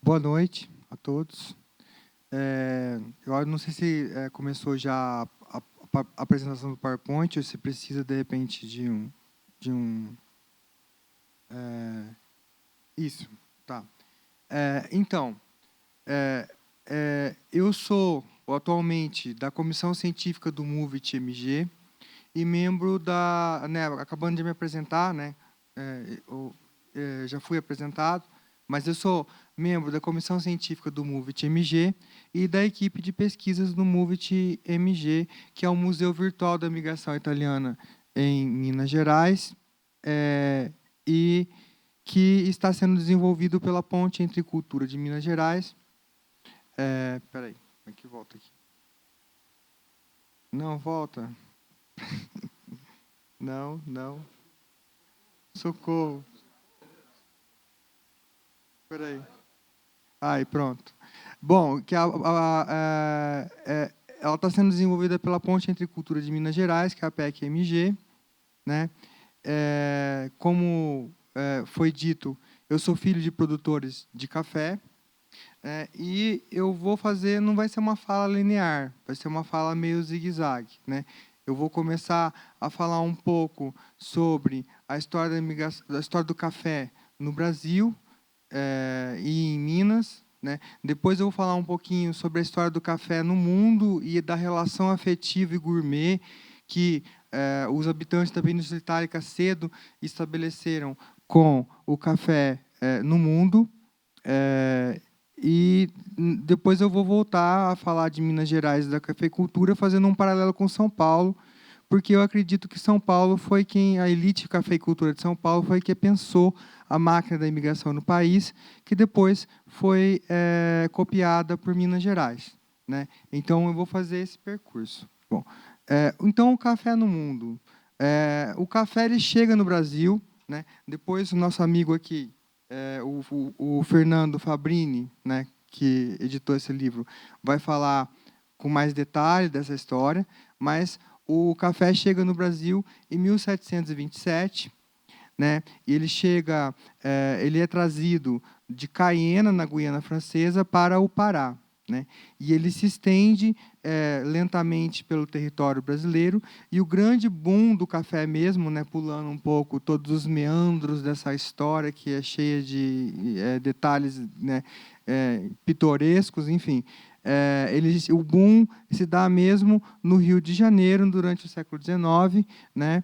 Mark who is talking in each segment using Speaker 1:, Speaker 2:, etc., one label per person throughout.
Speaker 1: Boa noite a todos. Eu não sei se começou já a apresentação do PowerPoint ou se precisa, de repente, de um... Isso, tá. Então, eu sou atualmente da Comissão Científica do MUVIT-MG e membro da... acabando de me apresentar, já fui apresentado, mas eu sou membro da Comissão Científica do MUVIT-MG e da equipe de pesquisas do MUVIT-MG, que é o Museu Virtual da Migração Italiana em Minas Gerais, e que está sendo desenvolvido pela ponte entre cultura de Minas Gerais. Espera aí, como é que volta aqui? Não, volta. Não. Socorro. Espera aí. Aí, pronto. Bom, que ela está sendo desenvolvida pela ponte entre cultura de Minas Gerais, que é a PEC-MG, né? Como foi dito, eu sou filho de produtores de café, e eu vou fazer, não vai ser uma fala linear, vai ser uma fala meio zigue-zague, né? Eu vou começar a falar um pouco sobre a história da história do café no Brasil e em Minas, né? Depois eu vou falar um pouquinho sobre a história do café no mundo e da relação afetiva e gourmet que os habitantes da Península Itálica cedo estabeleceram com o café no mundo. E depois eu vou voltar a falar de Minas Gerais e da cafeicultura, fazendo um paralelo com São Paulo, porque eu acredito que São Paulo foi a elite de cafeicultura de São Paulo foi quem pensou a máquina da imigração no país, que depois foi copiada por Minas Gerais, né? Então, eu vou fazer esse percurso. Bom, então, o café no mundo. O café ele chega no Brasil, né? Depois, o nosso amigo aqui, o Fernando Fabrini, né, que editou esse livro, vai falar com mais detalhe dessa história, mas o café chega no Brasil em 1727, né, e ele é trazido de Caiena, na Guiana Francesa, para o Pará, né, e ele se estende lentamente pelo território brasileiro, e o grande boom do café mesmo, né, pulando um pouco todos os meandros dessa história, que é cheia de detalhes, né, pitorescos, enfim, o boom se dá mesmo no Rio de Janeiro, durante o século XIX, né,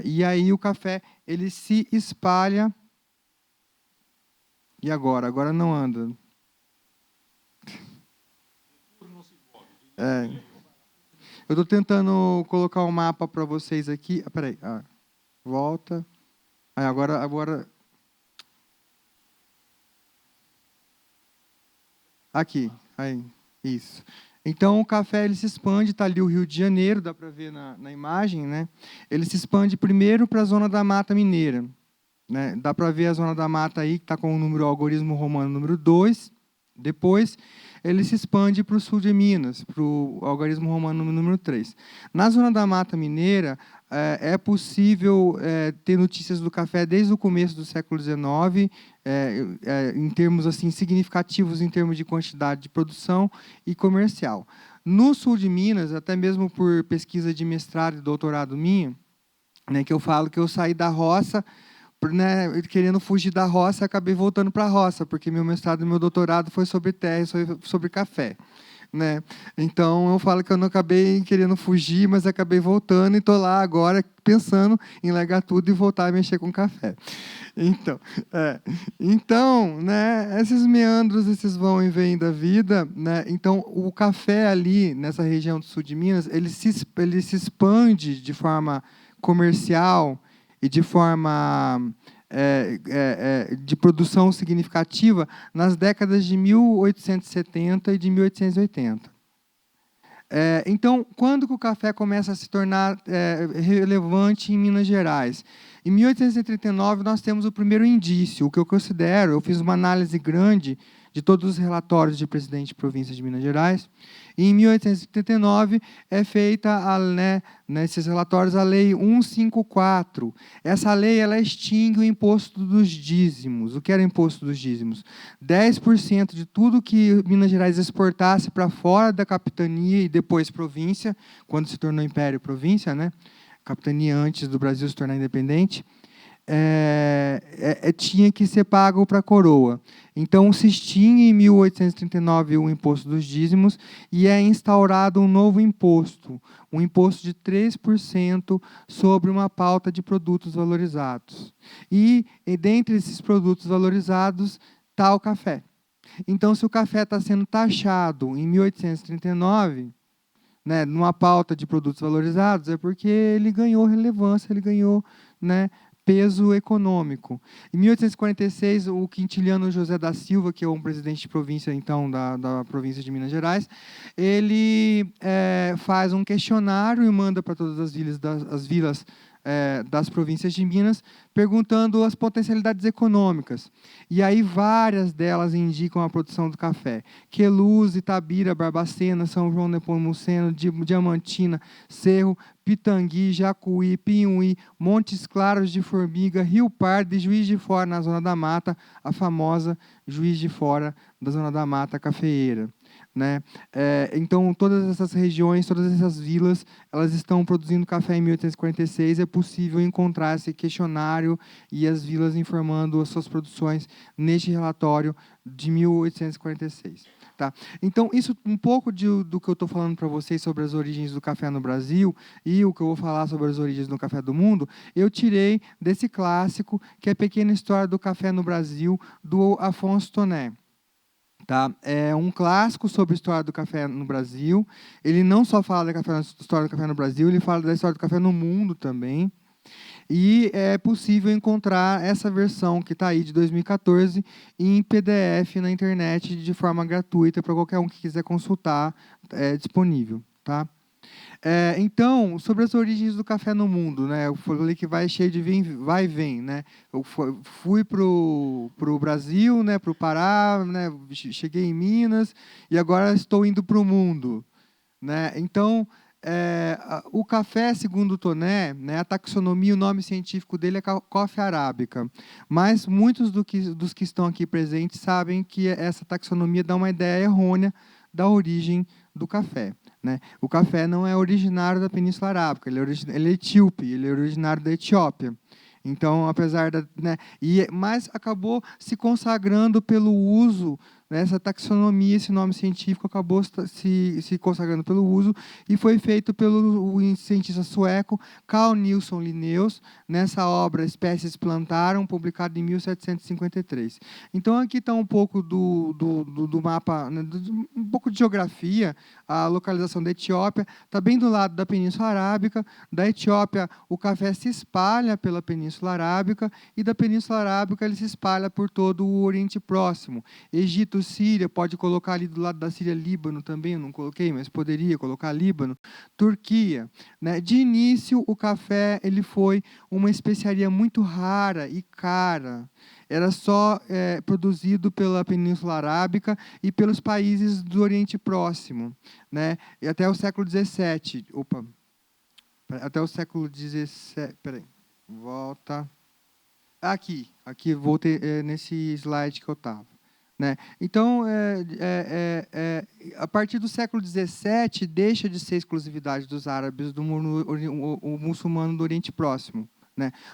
Speaker 1: e aí o café ele se espalha. E agora? Agora não anda. Eu estou tentando colocar um mapa para vocês aqui. Peraí, volta. Agora. Aqui, aí, isso. Então, o café ele se expande, está ali o Rio de Janeiro, dá para ver na imagem, né? Ele se expande primeiro para a zona da Mata Mineira, né? Dá para ver a zona da mata aí, que está com o número algarismo romano número 2. Depois, ele se expande para o sul de Minas, para o algarismo romano número 3. Na zona da Mata Mineira, é possível ter notícias do café desde o começo do século XIX, em termos assim significativos, em termos de quantidade de produção e comercial. No sul de Minas, até mesmo por pesquisa de mestrado e doutorado minha, né, que eu falo que eu saí da roça, né, querendo fugir da roça, acabei voltando para a roça, porque meu mestrado e meu doutorado foi sobre terra e sobre café, né? Então, eu falo que eu não acabei querendo fugir, mas acabei voltando e estou lá agora pensando em largar tudo e voltar a mexer com café. Então, né, esses meandros, esses vão e vêm da vida, né? Então, o café ali, nessa região do sul de Minas, ele se expande de forma comercial e de forma de produção significativa nas décadas de 1870 e de 1880. Então, quando que o café começa a se tornar relevante em Minas Gerais? Em 1839, nós temos o primeiro indício, o que eu considero, eu fiz uma análise grande de todos os relatórios de presidente de província de Minas Gerais. E, em 1879, é feita, nesses relatórios, a Lei 154. Essa lei ela extingue o imposto dos dízimos. O que era o imposto dos dízimos? 10% de tudo que Minas Gerais exportasse para fora da capitania e depois província, quando se tornou império província, né? Capitania antes do Brasil se tornar independente, tinha que ser pago para a coroa. Então, se extingue em 1839 o imposto dos dízimos e é instaurado um novo imposto, um imposto de 3% sobre uma pauta de produtos valorizados. E dentre esses produtos valorizados está o café. Então, se o café está sendo taxado em 1839, numa pauta de produtos valorizados, é porque ele ganhou relevância, ele ganhou, peso econômico. Em 1846, o quintiliano José da Silva, que é um presidente de província, então, da província de Minas Gerais, ele faz um questionário e manda para todas as vilas das províncias de Minas, perguntando as potencialidades econômicas. E aí várias delas indicam a produção do café. Queluz, Itabira, Barbacena, São João Nepomuceno, Diamantina, Cerro, Pitangui, Jacuí, Pinhuí, Montes Claros de Formiga, Rio Pardo e Juiz de Fora, na Zona da Mata, a famosa Juiz de Fora da Zona da Mata cafeeira. Então, todas essas regiões, todas essas vilas, elas estão produzindo café em 1846. É possível encontrar esse questionário e as vilas informando as suas produções neste relatório de 1846. Tá? Então, isso um pouco do que eu estou falando para vocês sobre as origens do café no Brasil e o que eu vou falar sobre as origens do café do mundo, eu tirei desse clássico, que é a Pequena História do Café no Brasil, do Afonso Toné. Tá? É um clássico sobre a história do café no Brasil. Ele não só fala da história do café no Brasil, ele fala da história do café no mundo também. E é possível encontrar essa versão que está aí de 2014 em PDF na internet de forma gratuita para qualquer um que quiser consultar, é disponível. Tá? Então, sobre as origens do café no mundo, eu falei que vai cheio de vai e vem. Eu fui para o Brasil, para o Pará, cheguei em Minas e agora estou indo para o mundo. Então, o café, segundo o Toné, a taxonomia, o nome científico dele é Coffea arábica. Mas muitos dos que estão aqui presentes sabem que essa taxonomia dá uma ideia errônea da origem do café. O café não é originário da Península Arábica, ele é etíope, ele é originário da Etiópia. Então, apesar mas acabou se consagrando pelo uso, essa taxonomia, esse nome científico acabou se consagrando pelo uso e foi feito pelo cientista sueco Carl Nilsson Linnaeus, nessa obra Espécies Plantarum, publicada em 1753. Então, aqui está um pouco do mapa, um pouco de geografia, a localização da Etiópia, está bem do lado da Península Arábica. Da Etiópia, o café se espalha pela Península Arábica, e da Península Arábica ele se espalha por todo o Oriente Próximo. Egito, Síria, pode colocar ali do lado da Síria Líbano também, eu não coloquei, mas poderia colocar Líbano. Turquia. De início, o café ele foi uma especiaria muito rara e cara. Era só produzido pela Península Arábica e pelos países do Oriente Próximo. E até o século XVII. Até o século XVII. Peraí. Volta. Aqui voltei nesse slide que eu estava. Então, a partir do século XVII, deixa de ser exclusividade dos árabes o muçulmano do Oriente Próximo.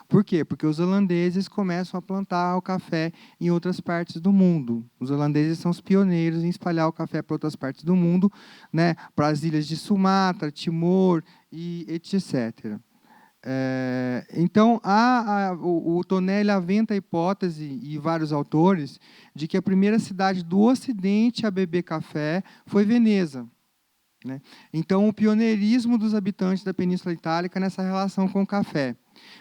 Speaker 1: Por quê? Porque os holandeses começam a plantar o café em outras partes do mundo. Os holandeses são os pioneiros em espalhar o café para outras partes do mundo, para as ilhas de Sumatra, Timor e etc. Então, o Toné aventa a hipótese, e vários autores, de que a primeira cidade do Ocidente a beber café foi Veneza. Então, o pioneirismo dos habitantes da Península Itálica nessa relação com o café.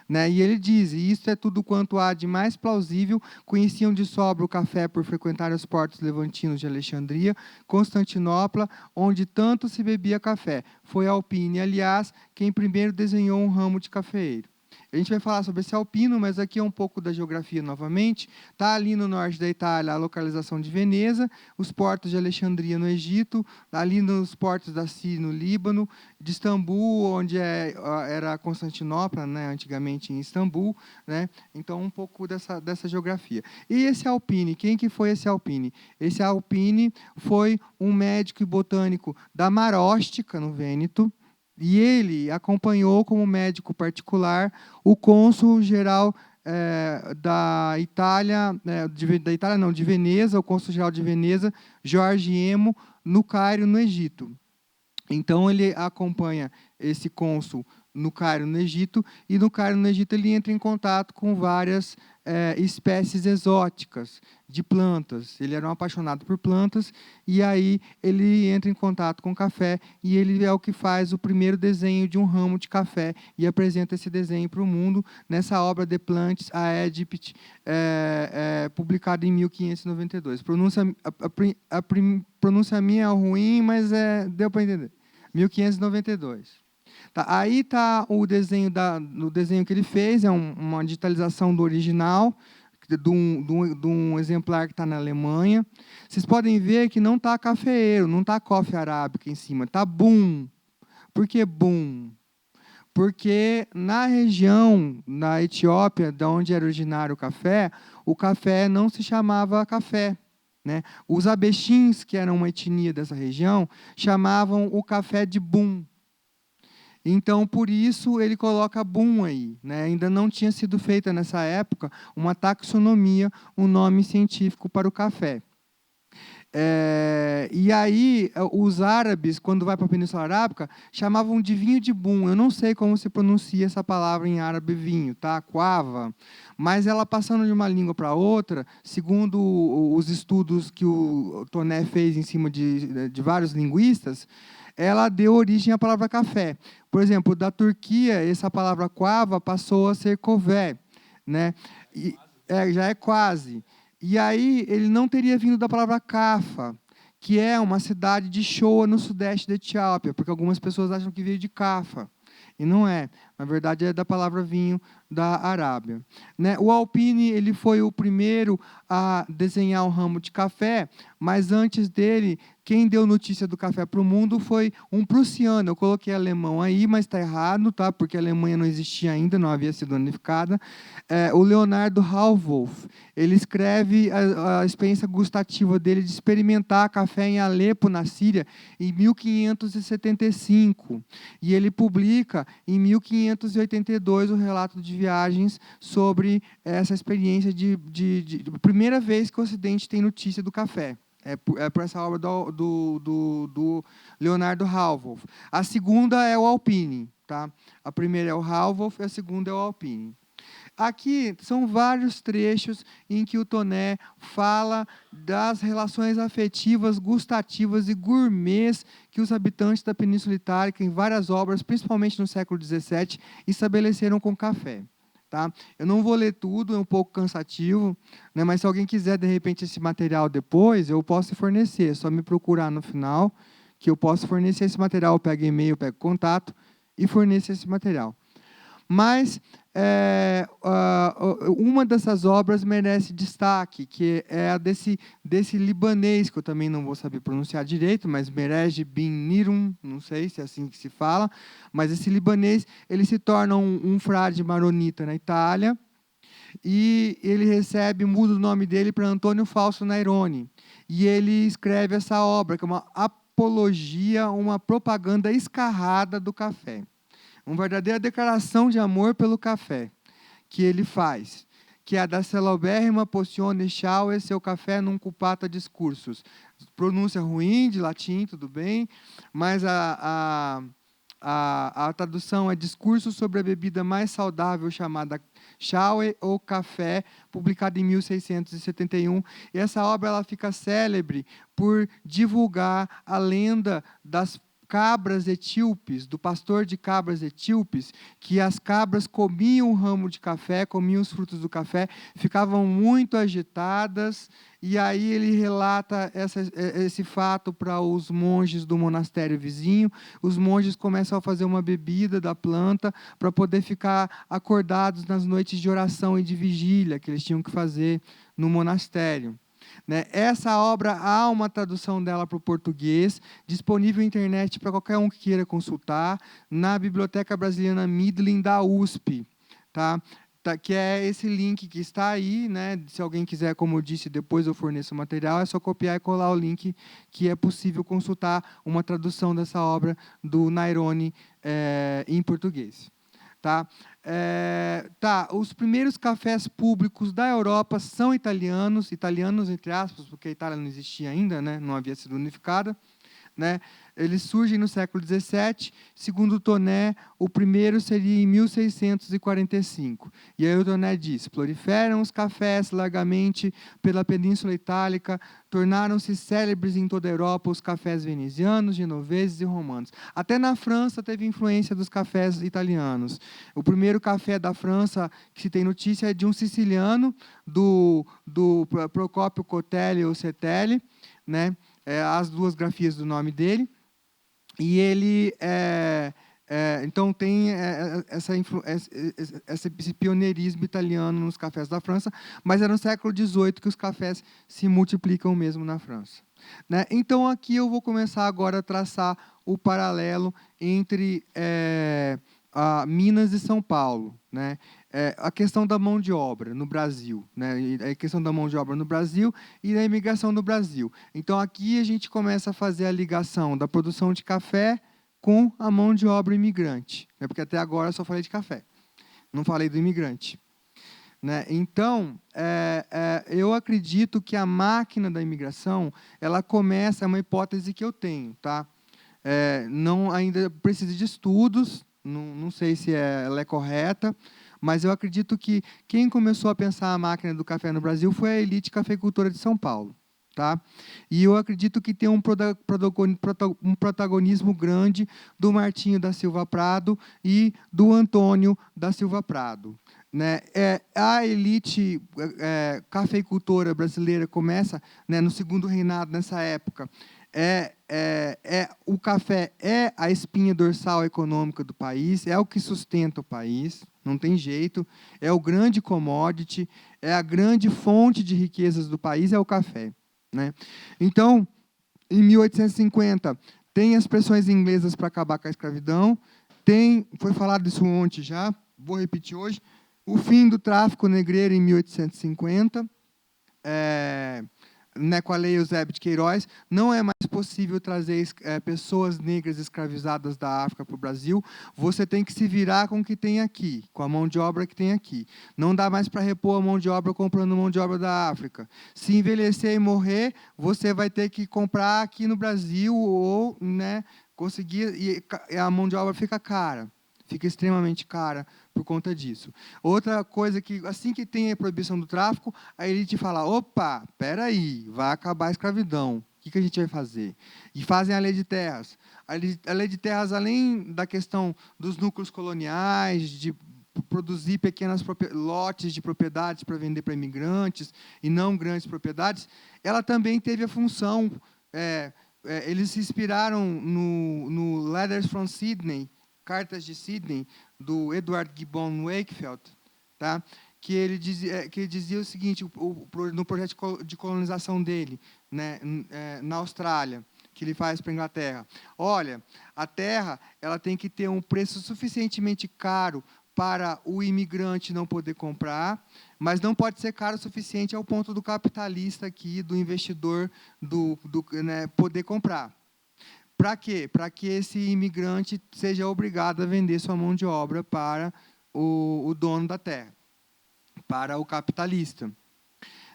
Speaker 1: E ele diz: "Isto é tudo quanto há de mais plausível, conheciam de sobra o café por frequentar os portos levantinos de Alexandria, Constantinopla, onde tanto se bebia café. Foi Alpine, aliás, quem primeiro desenhou um ramo de cafeeiro." A gente vai falar sobre esse alpino, mas aqui é um pouco da geografia novamente. Está ali no norte da Itália a localização de Veneza, os portos de Alexandria no Egito, ali nos portos da Síria no Líbano, de Istambul, onde era Constantinopla, né, antigamente em Istambul, né? Então um pouco dessa geografia. E esse Alpine, quem que foi esse Alpine? Esse Alpine foi um médico e botânico da Marostica, no Vêneto, e ele acompanhou como médico particular o cônsul-geral da Itália, de Veneza, o cônsul-geral de Veneza, Jorge Emo, no Cairo, no Egito. Então, ele acompanha esse cônsul no Cairo, no Egito, e no Cairo, no Egito, ele entra em contato com várias espécies exóticas de plantas. Ele era um apaixonado por plantas, e aí ele entra em contato com café, e ele é o que faz o primeiro desenho de um ramo de café, e apresenta esse desenho para o mundo, nessa obra The Plants à Egypt, publicada em 1592. A pronúncia minha é ruim, mas deu para entender. 1592. Tá, aí está o desenho que ele fez, é uma digitalização do original, de um exemplar que está na Alemanha. Vocês podem ver que não está cafeeiro, não está coffee arábica em cima, está boom. Por que boom? Porque na região, na Etiópia, de onde era originário o café não se chamava café, né? Os abexins, que eram uma etnia dessa região, chamavam o café de boom. Então, por isso, ele coloca boom aí, né? Ainda não tinha sido feita, nessa época, uma taxonomia, um nome científico para o café. E aí, os árabes, quando vai para a Península Arábica, chamavam de vinho de boom. Eu não sei como se pronuncia essa palavra em árabe, vinho, tá? Quava. Mas ela passando de uma língua para outra, segundo os estudos que o Toné fez em cima de vários linguistas, ela deu origem à palavra café. Por exemplo, da Turquia, essa palavra quava passou a ser kové, né? Já é quase. E aí, ele não teria vindo da palavra Cafa, que é uma cidade de Shoa, no sudeste da Etiópia, porque algumas pessoas acham que veio de Cafa. E não é. Na verdade, é da palavra vinho da Arábia. Né? O Alpine ele foi o primeiro a desenhar um ramo de café, mas antes dele, quem deu notícia do café para o mundo foi um prussiano. Eu coloquei alemão aí, mas está errado, tá? Porque a Alemanha não existia ainda, não havia sido unificada. O Leonardo Hallwolf, ele escreve a experiência gustativa dele de experimentar café em Alepo, na Síria, em 1575. E ele publica, em 1582, o relato de viagens sobre essa experiência de primeira vez que o Ocidente tem notícia do café. Por essa obra do Leonardo Hallwolf. A segunda é o Alpine. Tá? A primeira é o Hallwolf e a segunda é o Alpine. Aqui são vários trechos em que o Toné fala das relações afetivas, gustativas e gourmets que os habitantes da Península Itálica, em várias obras, principalmente no século XVII, estabeleceram com o café. Tá? Eu não vou ler tudo, é um pouco cansativo, né? Mas se alguém quiser, de repente, esse material depois, eu posso fornecer. É só me procurar no final, que eu posso fornecer esse material. Eu pego e-mail, eu pego contato e forneço esse material. Mas uma dessas obras merece destaque, que é a desse libanês, que eu também não vou saber pronunciar direito, mas Merej bin Nirum, não sei se é assim que se fala, mas esse libanês ele se torna um frade maronita na Itália, e ele muda o nome dele para Antônio Fausto Nairone, e ele escreve essa obra, que é uma apologia, uma propaganda escarrada do café. Uma verdadeira declaração de amor pelo café que ele faz, que é a da celebérrima Pozione Schaue, seu café num cupata discursos. Pronúncia ruim, de latim, tudo bem, mas a tradução é Discurso sobre a bebida mais saudável, chamada Schaue ou Café, publicada em 1671. E essa obra ela fica célebre por divulgar a lenda das cabras etíopes, do pastor de cabras etíopes, que as cabras comiam o ramo de café, comiam os frutos do café, ficavam muito agitadas, e aí ele relata esse fato para os monges do monastério vizinho. Os monges começam a fazer uma bebida da planta para poder ficar acordados nas noites de oração e de vigília que eles tinham que fazer no monastério. Essa obra, há uma tradução dela para o português, disponível na internet para qualquer um que queira consultar, na Biblioteca Brasiliana Midland da USP. Tá? Que é esse link que está aí, né? Se alguém quiser, como eu disse, depois eu forneço o material, é só copiar e colar o link, que é possível consultar uma tradução dessa obra do Nairone em português. Tá? Os primeiros cafés públicos da Europa são italianos entre aspas, porque a Itália não existia ainda, né? Não havia sido unificada. Né? Eles surgem no século XVII, segundo Toné, o primeiro seria em 1645. E aí o Toné diz: proliferam os cafés largamente pela Península Itálica, tornaram-se célebres em toda a Europa os cafés venezianos, genoveses e romanos. Até na França teve influência dos cafés italianos. O primeiro café da França que se tem notícia é de um siciliano, do Procópio Cotelli ou Cetelli, né? As duas grafias do nome dele, e ele então tem esse pioneirismo italiano nos cafés da França, mas é no século XVIII que os cafés se multiplicam mesmo na França. Né? Então, aqui eu vou começar agora a traçar o paralelo entre Minas e São Paulo, né? A questão da mão de obra no Brasil, né? A questão da mão de obra no Brasil e da imigração no Brasil. Então, aqui a gente começa a fazer a ligação da produção de café com a mão de obra imigrante, né? Porque até agora eu só falei de café, não falei do imigrante. Né? Então, eu acredito que a máquina da imigração, ela começa, é uma hipótese que eu tenho, tá? Não ainda precisa de estudos, não sei se ela é correta, mas eu acredito que quem começou a pensar a máquina do café no Brasil foi a elite cafeicultora de São Paulo. Tá? E eu acredito que tem um protagonismo grande do Martinho da Silva Prado e do Antônio da Silva Prado. Né? A elite cafeicultora brasileira começa, né, no segundo reinado, nessa época. O café é a espinha dorsal econômica do país, é o que sustenta o país, não tem jeito, é o grande commodity, é a grande fonte de riquezas do país, é o café. Né? Então, em 1850, tem as pressões inglesas para acabar com a escravidão, foi falado isso ontem já, vou repetir hoje, o fim do tráfico negreiro em 1850, né, com a Lei Eusébio de Queiroz, não é mais possível trazer pessoas negras escravizadas da África para o Brasil, você tem que se virar com o que tem aqui, com a mão de obra que tem aqui. Não dá mais para repor a mão de obra comprando mão de obra da África. Se envelhecer e morrer, você vai ter que comprar aqui no Brasil ou, né, conseguir, e a mão de obra fica cara. Fica extremamente cara por conta disso. Outra coisa que, assim que tem a proibição do tráfico, a elite fala, opa, espera aí, vai acabar a escravidão. O que a gente vai fazer? E fazem a lei de terras. A lei de terras, além da questão dos núcleos coloniais, de produzir pequenos lotes de propriedades para vender para imigrantes e não grandes propriedades, ela também teve a função, eles se inspiraram no Letters from Sydney, Cartas de Sydney, do Edward Gibbon Wakefield, tá? que ele dizia o seguinte, no projeto de colonização dele, né, na Austrália, que ele faz para a Inglaterra. Olha, a terra ela tem que ter um preço suficientemente caro para o imigrante não poder comprar, mas não pode ser caro o suficiente ao ponto do capitalista aqui, do investidor, né, poder comprar. Para quê? Para que esse imigrante seja obrigado a vender sua mão de obra para o dono da terra, para o capitalista.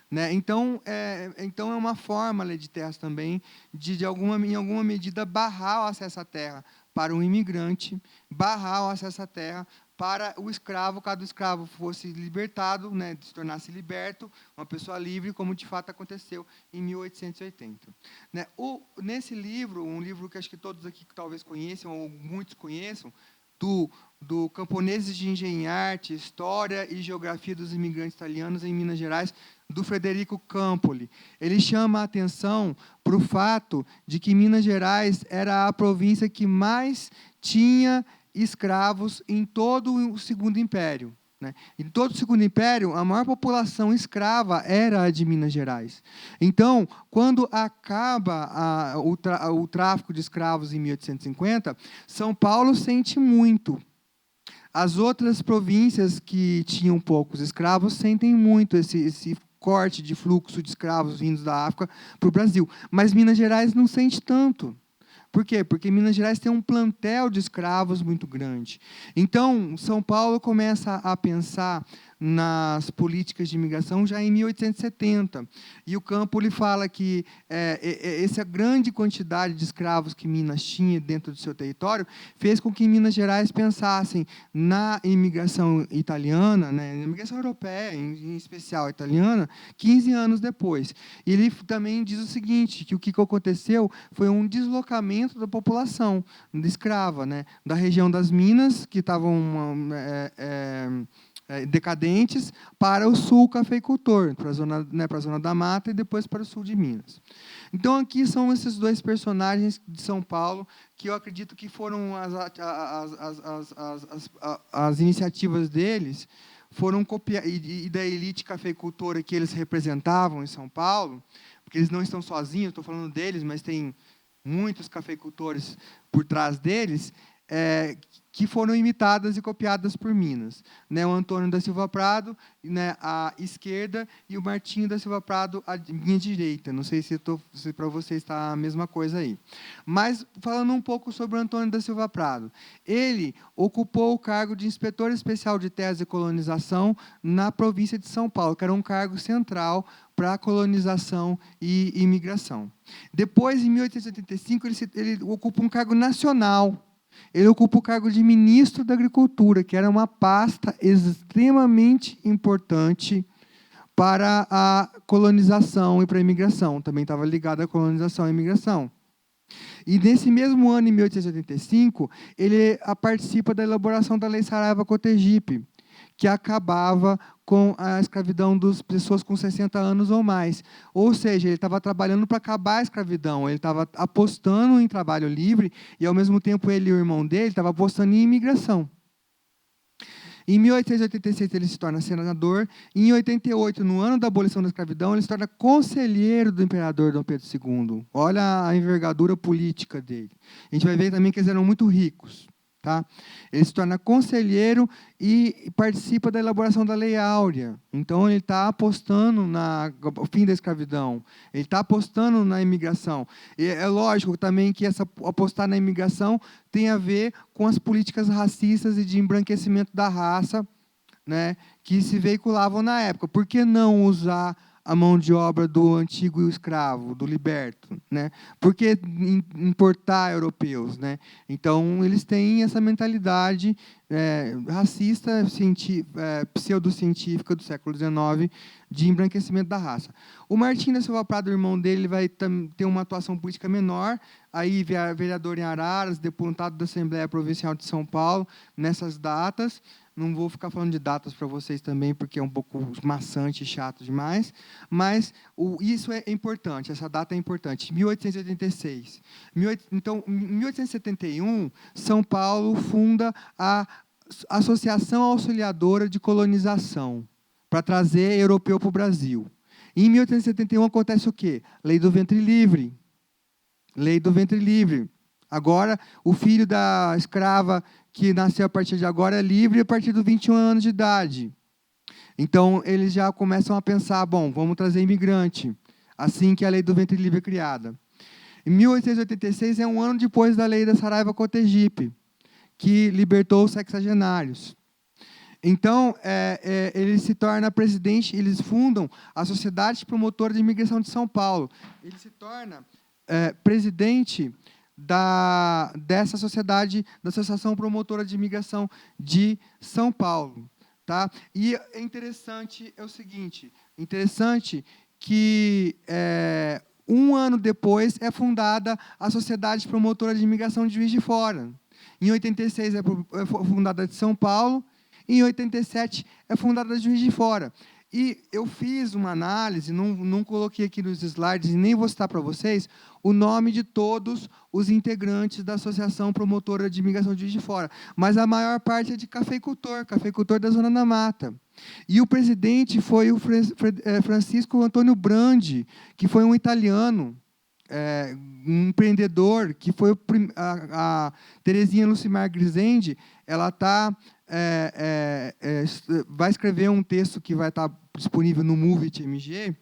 Speaker 1: Né? Então, é uma forma, a lei de terras também, em alguma medida, barrar o acesso à terra para o imigrante barrar o acesso à terra para o escravo, caso o escravo fosse libertado, né, se tornasse liberto, uma pessoa livre, como de fato aconteceu em 1880. Né, nesse livro, um livro que acho que todos aqui talvez conheçam, ou muitos conheçam, do Camponeses de Engenharte, História e Geografia dos Imigrantes Italianos em Minas Gerais, do Frederico Campoli. Ele chama a atenção para o fato de que Minas Gerais era a província que mais tinha escravos em todo o Segundo Império. Né? Em todo o Segundo Império, a maior população escrava era a de Minas Gerais. Então, quando acaba o tráfico de escravos em 1850, São Paulo sente muito. As outras províncias que tinham poucos escravos sentem muito esse corte de fluxo de escravos vindos da África para o Brasil. Mas Minas Gerais não sente tanto. Por quê? Porque Minas Gerais tem um plantel de escravos muito grande. Então, São Paulo começa a pensar nas políticas de imigração já em 1870. E o Campoli fala que essa grande quantidade de escravos que Minas tinha dentro do seu território fez com que Minas Gerais pensassem na imigração italiana, né, na imigração europeia, em especial italiana, 15 anos depois. E ele também diz o seguinte, que o que aconteceu foi um deslocamento da população escrava, né, da região das Minas, que estavam decadentes, para o sul cafeicultor, para a zona da mata e depois para o sul de Minas. Então, aqui são esses dois personagens de São Paulo, que eu acredito que foram as iniciativas deles, foram copiadas, e da elite cafeicultora que eles representavam em São Paulo, porque eles não estão sozinhos, estou falando deles, mas tem muitos cafeicultores por trás deles, que foram imitadas e copiadas por Minas. Né, o Antônio da Silva Prado, né, à esquerda, e o Martinho da Silva Prado, à minha direita. Não sei se para vocês está a mesma coisa aí. Mas, falando um pouco sobre o Antônio da Silva Prado, ele ocupou o cargo de inspetor especial de terras e colonização na província de São Paulo, que era um cargo central para a colonização e imigração. Depois, em 1885, ele ocupa um cargo nacional. Ele ocupa o cargo de ministro da Agricultura, que era uma pasta extremamente importante para a colonização e para a imigração. Também estava ligado à colonização e imigração. E nesse mesmo ano, em 1885, ele participa da elaboração da Lei Saraiva-Cotegipe, que acabava com a escravidão das pessoas com 60 anos ou mais. Ou seja, ele estava trabalhando para acabar a escravidão, ele estava apostando em trabalho livre e, ao mesmo tempo, ele e o irmão dele estavam apostando em imigração. Em 1886, ele se torna senador. E, em 88, no ano da abolição da escravidão, ele se torna conselheiro do imperador Dom Pedro II. Olha a envergadura política dele. A gente vai ver também que eles eram muito ricos. Tá? Ele se torna conselheiro e participa da elaboração da Lei Áurea. Então, ele está apostando no fim da escravidão. Ele está apostando na imigração. E é lógico também que apostar na imigração tem a ver com as políticas racistas e de embranquecimento da raça, né, que se veiculavam na época. Por que não usar a mão de obra do antigo escravo, do liberto, né? Por que importar europeus, né? Então, eles têm essa mentalidade racista, pseudocientífica do século XIX, de embranquecimento da raça. O Martim da Silva Prado, o irmão dele, vai ter uma atuação política menor, aí vereador em Araras, deputado da Assembleia Provincial de São Paulo, nessas datas. Não vou ficar falando de datas para vocês também, porque é um pouco maçante e chato demais, mas isso é importante, essa data é importante. 1886. Então, em 1871, São Paulo funda a Associação Auxiliadora de Colonização, para trazer europeu para o Brasil. E em 1871 acontece o quê? Lei do Ventre Livre. Lei do Ventre Livre. Agora, o filho da escrava que nasceu a partir de agora é livre a partir dos 21 anos de idade. Então, eles já começam a pensar, bom, vamos trazer imigrante, assim que a Lei do Ventre Livre é criada. Em 1886, é um ano depois da Lei da Saraiva-Cotegipe, que libertou os sexagenários. Então, ele se torna presidente, eles fundam a Sociedade Promotora de Imigração de São Paulo. Ele se torna presidente dessa sociedade, da Associação Promotora de Imigração de São Paulo. Tá? E é interessante o seguinte, interessante que um ano depois é fundada a Sociedade Promotora de Imigração de Juiz de Fora. Em 86 é fundada a de São Paulo, e em 87 é fundada a de Juiz de Fora. E eu fiz uma análise, não coloquei aqui nos slides e nem vou citar para vocês, o nome de todos os integrantes da Associação Promotora de Imigração de Juiz de Fora. Mas a maior parte é de cafeicultor da Zona da Mata. E o presidente foi o Francisco Antônio Brandi, que foi um italiano, um empreendedor, que foi a Terezinha Lucimar Grisende, ela vai escrever um texto que vai estar disponível no Movit MG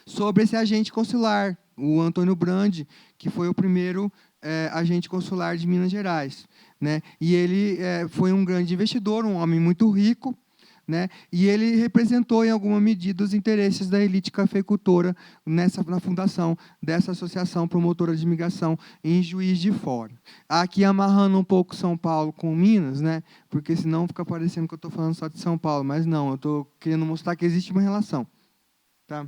Speaker 1: sobre esse agente consular, o Antônio Brandi, que foi o primeiro agente consular de Minas Gerais, né? E ele foi um grande investidor, um homem muito rico, né? E ele representou, em alguma medida, os interesses da elite cafeicultora na fundação dessa Associação Promotora de Imigração em Juiz de Fora. Aqui amarrando um pouco São Paulo com Minas, né? Porque senão fica parecendo que eu estou falando só de São Paulo, mas não, eu estou querendo mostrar que existe uma relação. Tá?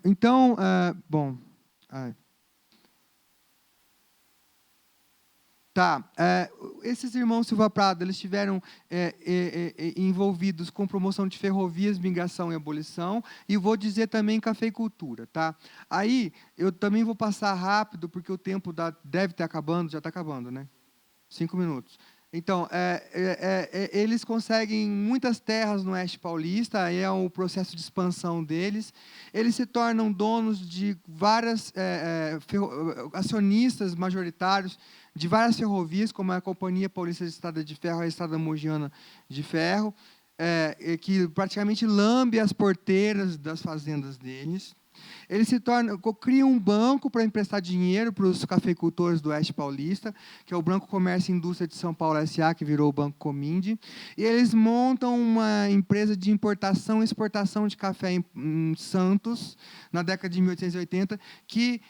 Speaker 1: Então, bom... Tá. Esses irmãos Silva Prado, eles estiveram envolvidos com promoção de ferrovias, migração e abolição, e vou dizer também cafeicultura. Tá? Aí, eu também vou passar rápido, porque o tempo deve estar acabando, já está acabando, né? 5 minutos. Então, eles conseguem muitas terras no Oeste Paulista, é o processo de expansão deles. Eles se tornam donos de várias acionistas majoritários de várias ferrovias, como a Companhia Paulista de Estrada de Ferro, a Estrada Mogiana de Ferro, que praticamente lambe as porteiras das fazendas deles. Eles criam um banco para emprestar dinheiro para os cafeicultores do Oeste Paulista, que é o Banco Comércio e Indústria de São Paulo S.A., que virou o Banco Cominde. E eles montam uma empresa de importação e exportação de café em Santos, na década de 1880, que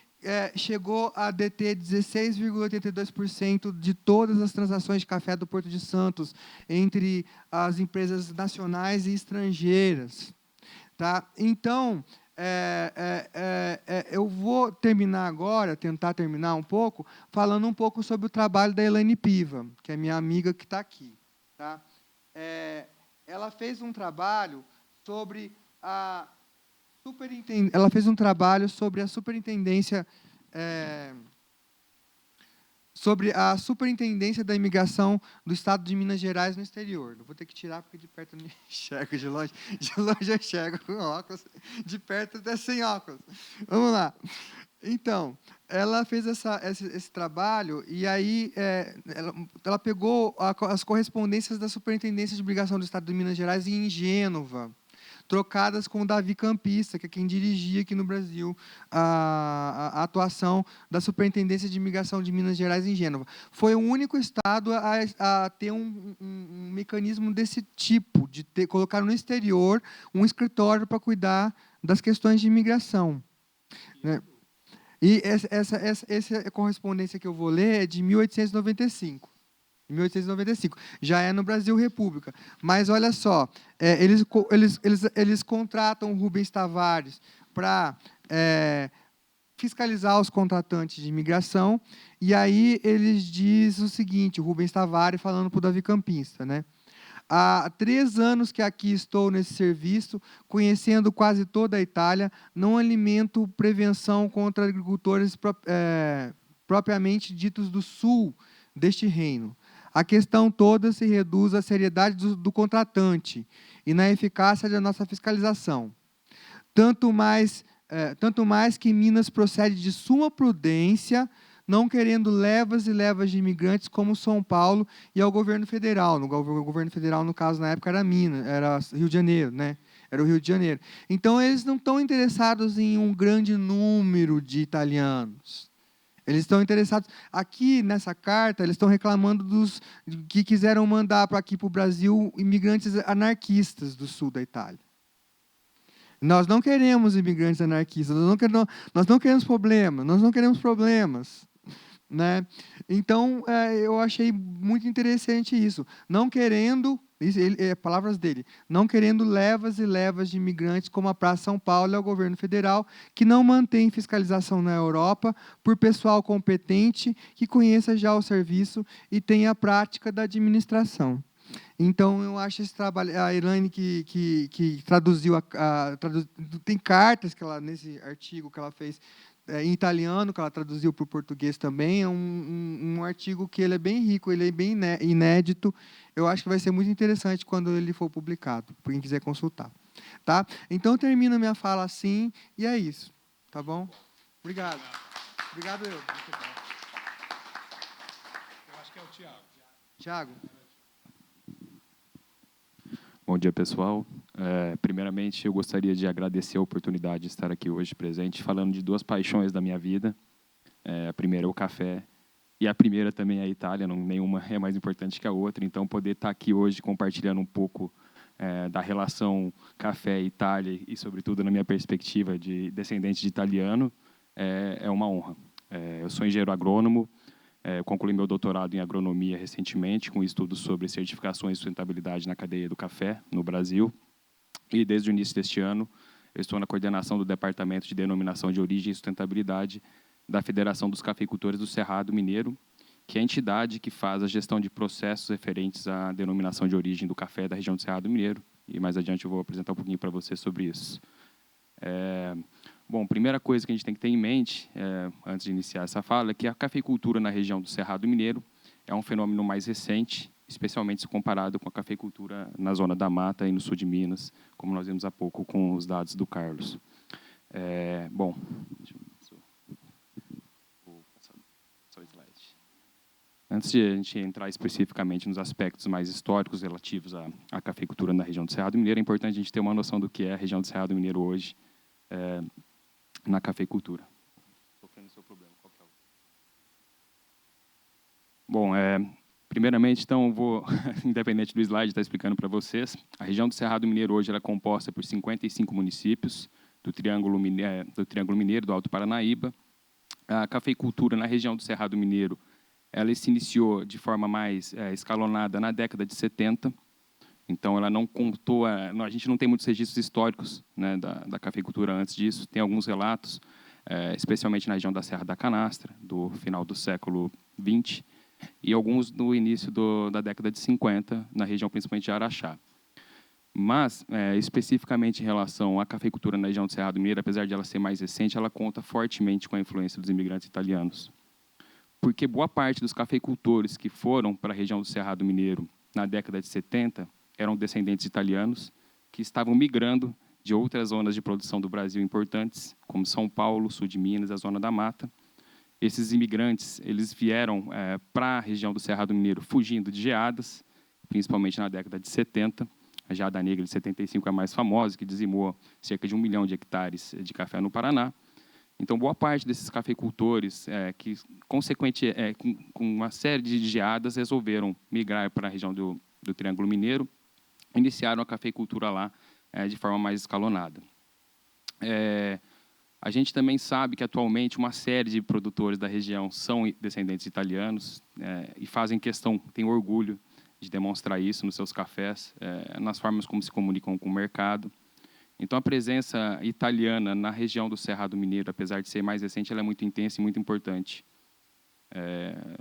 Speaker 1: chegou a deter 16,82% de todas as transações de café do Porto de Santos, entre as empresas nacionais e estrangeiras. Tá? Então, eu vou terminar agora, tentar terminar um pouco, falando um pouco sobre o trabalho da Elaine Piva, que é minha amiga que está aqui. Tá? Ela fez um trabalho sobre a superintendência da imigração do Estado de Minas Gerais no exterior. Vou ter que tirar porque de perto eu não enxergo, de longe eu enxergo com óculos, de perto até sem óculos. Vamos lá. Então, ela fez esse trabalho e aí ela pegou as correspondências da Superintendência de Imigração do Estado de Minas Gerais em Gênova, trocadas com o Davi Campista, que é quem dirigia aqui no Brasil a atuação da Superintendência de Imigração de Minas Gerais em Gênova. Foi o único estado a ter um mecanismo desse tipo, de colocar no exterior um escritório para cuidar das questões de imigração. Né? E essa correspondência que eu vou ler é de 1895. 1895. Já é no Brasil República. Mas, olha só, eles contratam o Rubens Tavares para fiscalizar os contratantes de imigração, e aí eles dizem o seguinte, o Rubens Tavares falando para o Davi Campista, né? Há 3 anos que aqui estou nesse serviço, conhecendo quase toda a Itália, não alimento prevenção contra agricultores propriamente ditos do sul deste reino. A questão toda se reduz à seriedade do contratante e na eficácia da nossa fiscalização. Tanto mais que Minas procede de suma prudência, não querendo levas e levas de imigrantes como São Paulo e ao governo federal. O governo federal, no caso, na época, era Minas, era Rio de Janeiro, né? Era o Rio de Janeiro. Então, eles não estão interessados em um grande número de italianos. Eles estão interessados... Aqui, nessa carta, eles estão reclamando dos que quiseram mandar para aqui para o Brasil imigrantes anarquistas do sul da Itália. Nós não queremos imigrantes anarquistas, nós não queremos problemas, nós não queremos problemas. Né? Então, eu achei muito interessante isso. Não querendo, palavras dele, não querendo levas e levas de imigrantes como a Praça São Paulo e ao governo federal, que não mantém fiscalização na Europa por pessoal competente que conheça já o serviço e tenha a prática da administração. Então, eu acho esse trabalho. A Elaine, que traduziu, tem cartas que ela, nesse artigo que ela fez em italiano, que ela traduziu para o português também. É um artigo que ele é bem rico, ele é bem inédito. Eu acho que vai ser muito interessante quando ele for publicado, para quem quiser consultar. Tá? Então, eu termino a minha fala assim, e é isso. Tá bom? Obrigado. Obrigado, eu.
Speaker 2: Eu acho que é o Tiago.
Speaker 1: Tiago.
Speaker 3: Bom dia, pessoal. Primeiramente, eu gostaria de agradecer a oportunidade de estar aqui hoje presente, falando de duas paixões da minha vida. A primeira é o café, e a primeira também é a Itália, nenhuma é mais importante que a outra. Então, poder estar aqui hoje compartilhando um pouco da relação café-Itália e, sobretudo, na minha perspectiva de descendente de italiano, é uma honra. Eu sou engenheiro agrônomo, concluí meu doutorado em agronomia recentemente, com estudos sobre certificações e sustentabilidade na cadeia do café no Brasil. E, desde o início deste ano, eu estou na coordenação do Departamento de Denominação de Origem e Sustentabilidade da Federação dos Cafeicultores do Cerrado Mineiro, que é a entidade que faz a gestão de processos referentes à denominação de origem do café da região do Cerrado Mineiro. E, mais adiante, eu vou apresentar um pouquinho para você sobre isso. Bom, primeira coisa que a gente tem que ter em mente, antes de iniciar essa fala, é que a cafeicultura na região do Cerrado Mineiro é um fenômeno mais recente, especialmente se comparado com a cafeicultura na zona da Mata e no sul de Minas, como nós vimos há pouco com os dados do Carlos. Bom, vou passar só o slide. Antes de a gente entrar especificamente nos aspectos mais históricos relativos à cafeicultura na região do Cerrado Mineiro, é importante a gente ter uma noção do que é a região do Cerrado Mineiro hoje, na cafeicultura. Estou vendo o seu problema. Qual que é o... Bom, primeiramente, então, vou, independente do slide, estar explicando para vocês. A região do Cerrado Mineiro hoje ela é composta por 55 municípios do Triângulo Mineiro, do Alto Paranaíba. A cafeicultura na região do Cerrado Mineiro ela se iniciou de forma mais escalonada na década de 70. Então, ela não contou, a gente não tem muitos registros históricos, né, da cafeicultura antes disso. Tem alguns relatos, especialmente na região da Serra da Canastra, do final do século XX, e alguns no início da década de 50, na região principalmente de Araxá. Mas, especificamente em relação à cafeicultura na região do Cerrado Mineiro, apesar de ela ser mais recente, ela conta fortemente com a influência dos imigrantes italianos. Porque boa parte dos cafeicultores que foram para a região do Cerrado Mineiro na década de 70 eram descendentes italianos que estavam migrando de outras zonas de produção do Brasil importantes, como São Paulo, sul de Minas, a zona da Mata. Esses imigrantes eles vieram para a região do Cerrado Mineiro fugindo de geadas, principalmente na década de 70. A geada negra de 75 é a mais famosa, que dizimou cerca de 1 milhão de hectares de café no Paraná. Então, boa parte desses cafeicultores, que, consequente, com uma série de geadas, resolveram migrar para a região do Triângulo Mineiro, iniciaram a cafeicultura lá de forma mais escalonada. A gente também sabe que, atualmente, uma série de produtores da região são descendentes italianos e fazem questão, têm orgulho de demonstrar isso nos seus cafés, nas formas como se comunicam com o mercado. Então, a presença italiana na região do Cerrado Mineiro, apesar de ser mais recente, ela é muito intensa e muito importante.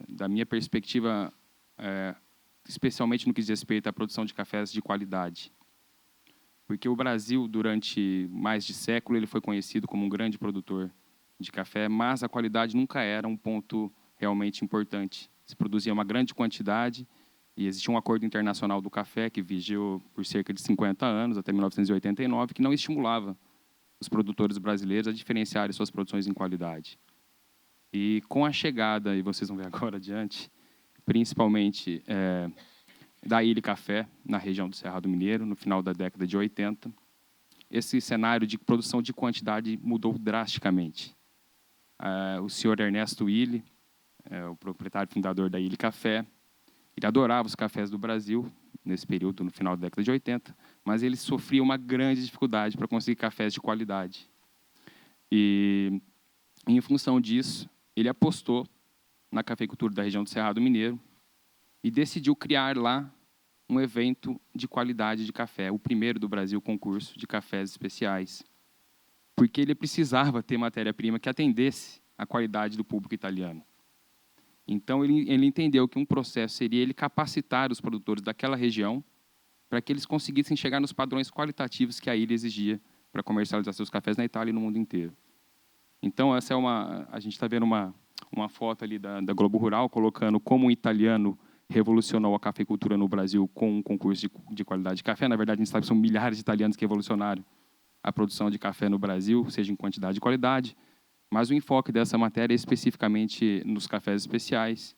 Speaker 3: Da minha perspectiva, especialmente no que diz respeito à produção de cafés de qualidade. Porque o Brasil, durante mais de século, ele foi conhecido como um grande produtor de café, mas a qualidade nunca era um ponto realmente importante. Se produzia uma grande quantidade e existia um acordo internacional do café que vigiou por cerca de 50 anos, até 1989, que não estimulava os produtores brasileiros a diferenciarem suas produções em qualidade. E com a chegada, e vocês vão ver agora adiante, principalmente da Ilha Café, na região do Cerrado Mineiro, no final da década de 80, esse cenário de produção de quantidade mudou drasticamente. O senhor Ernesto Illy, o proprietário fundador da Ilha Café, ele adorava os cafés do Brasil, nesse período, no final da década de 80, mas ele sofria uma grande dificuldade para conseguir cafés de qualidade. E, em função disso, ele apostou na cafeicultura da região do Cerrado Mineiro e decidiu criar lá um evento de qualidade de café, o primeiro do Brasil concurso de cafés especiais, porque ele precisava ter matéria-prima que atendesse à qualidade do público italiano. Então, ele entendeu que um processo seria ele capacitar os produtores daquela região para que eles conseguissem chegar nos padrões qualitativos que a ilha exigia para comercializar seus cafés na Itália e no mundo inteiro. Então, essa é a gente está vendo uma foto ali da Globo Rural, colocando como um italiano revolucionou a cafeicultura no Brasil com um concurso de qualidade de café. Na verdade, a gente sabe que são milhares de italianos que revolucionaram a produção de café no Brasil, seja em quantidade e qualidade, mas o enfoque dessa matéria é especificamente nos cafés especiais,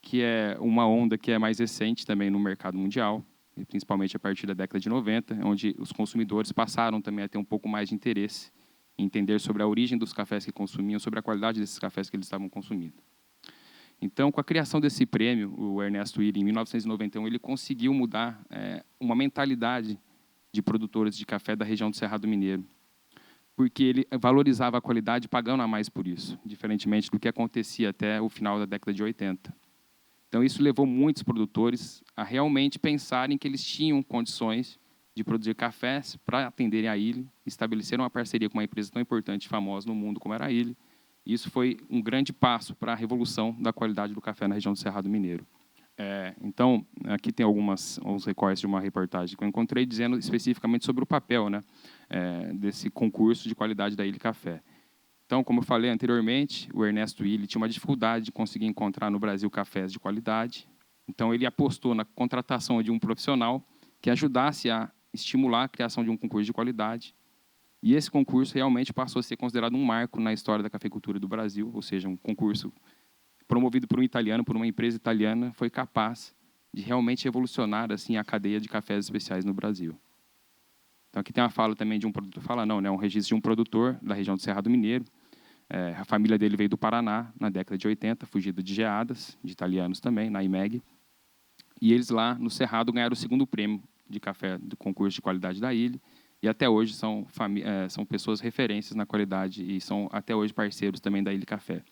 Speaker 3: que é uma onda que é mais recente também no mercado mundial, e principalmente a partir da década de 90, onde os consumidores passaram também a ter um pouco mais de interesse em entender sobre a origem dos cafés que consumiam, sobre a qualidade desses cafés que eles estavam consumindo. Então, com a criação desse prêmio, o Ernesto Willi, em 1991, ele conseguiu mudar uma mentalidade de produtores de café da região do Cerrado Mineiro, porque ele valorizava a qualidade pagando a mais por isso, diferentemente do que acontecia até o final da década de 80. Então, isso levou muitos produtores a realmente pensarem que eles tinham condições de produzir cafés para atenderem a ilha, estabeleceram uma parceria com uma empresa tão importante e famosa no mundo como era a ilha. E isso foi um grande passo para a revolução da qualidade do café na região do Cerrado Mineiro. Então, aqui tem alguns recortes de uma reportagem que eu encontrei dizendo especificamente sobre o papel, né, desse concurso de qualidade da Ilha Café. Então, como eu falei anteriormente, o Ernesto Willi tinha uma dificuldade de conseguir encontrar no Brasil cafés de qualidade. Então, ele apostou na contratação de um profissional que ajudasse a estimular a criação de um concurso de qualidade. E esse concurso realmente passou a ser considerado um marco na história da cafeicultura do Brasil, ou seja, um concurso promovido por um italiano, por uma empresa italiana, foi capaz de realmente revolucionar assim a cadeia de cafés especiais no Brasil. Então, aqui tem uma fala também de um produtor, um registro de um produtor da região do Cerrado Mineiro. A família dele veio do Paraná, na década de 80, fugido de geadas, de italianos também, na IMEG. E eles lá, no Cerrado, ganharam o segundo prêmio de café do concurso de qualidade da ilha. E até hoje são pessoas referências na qualidade e são até hoje parceiros também da Ilha Café.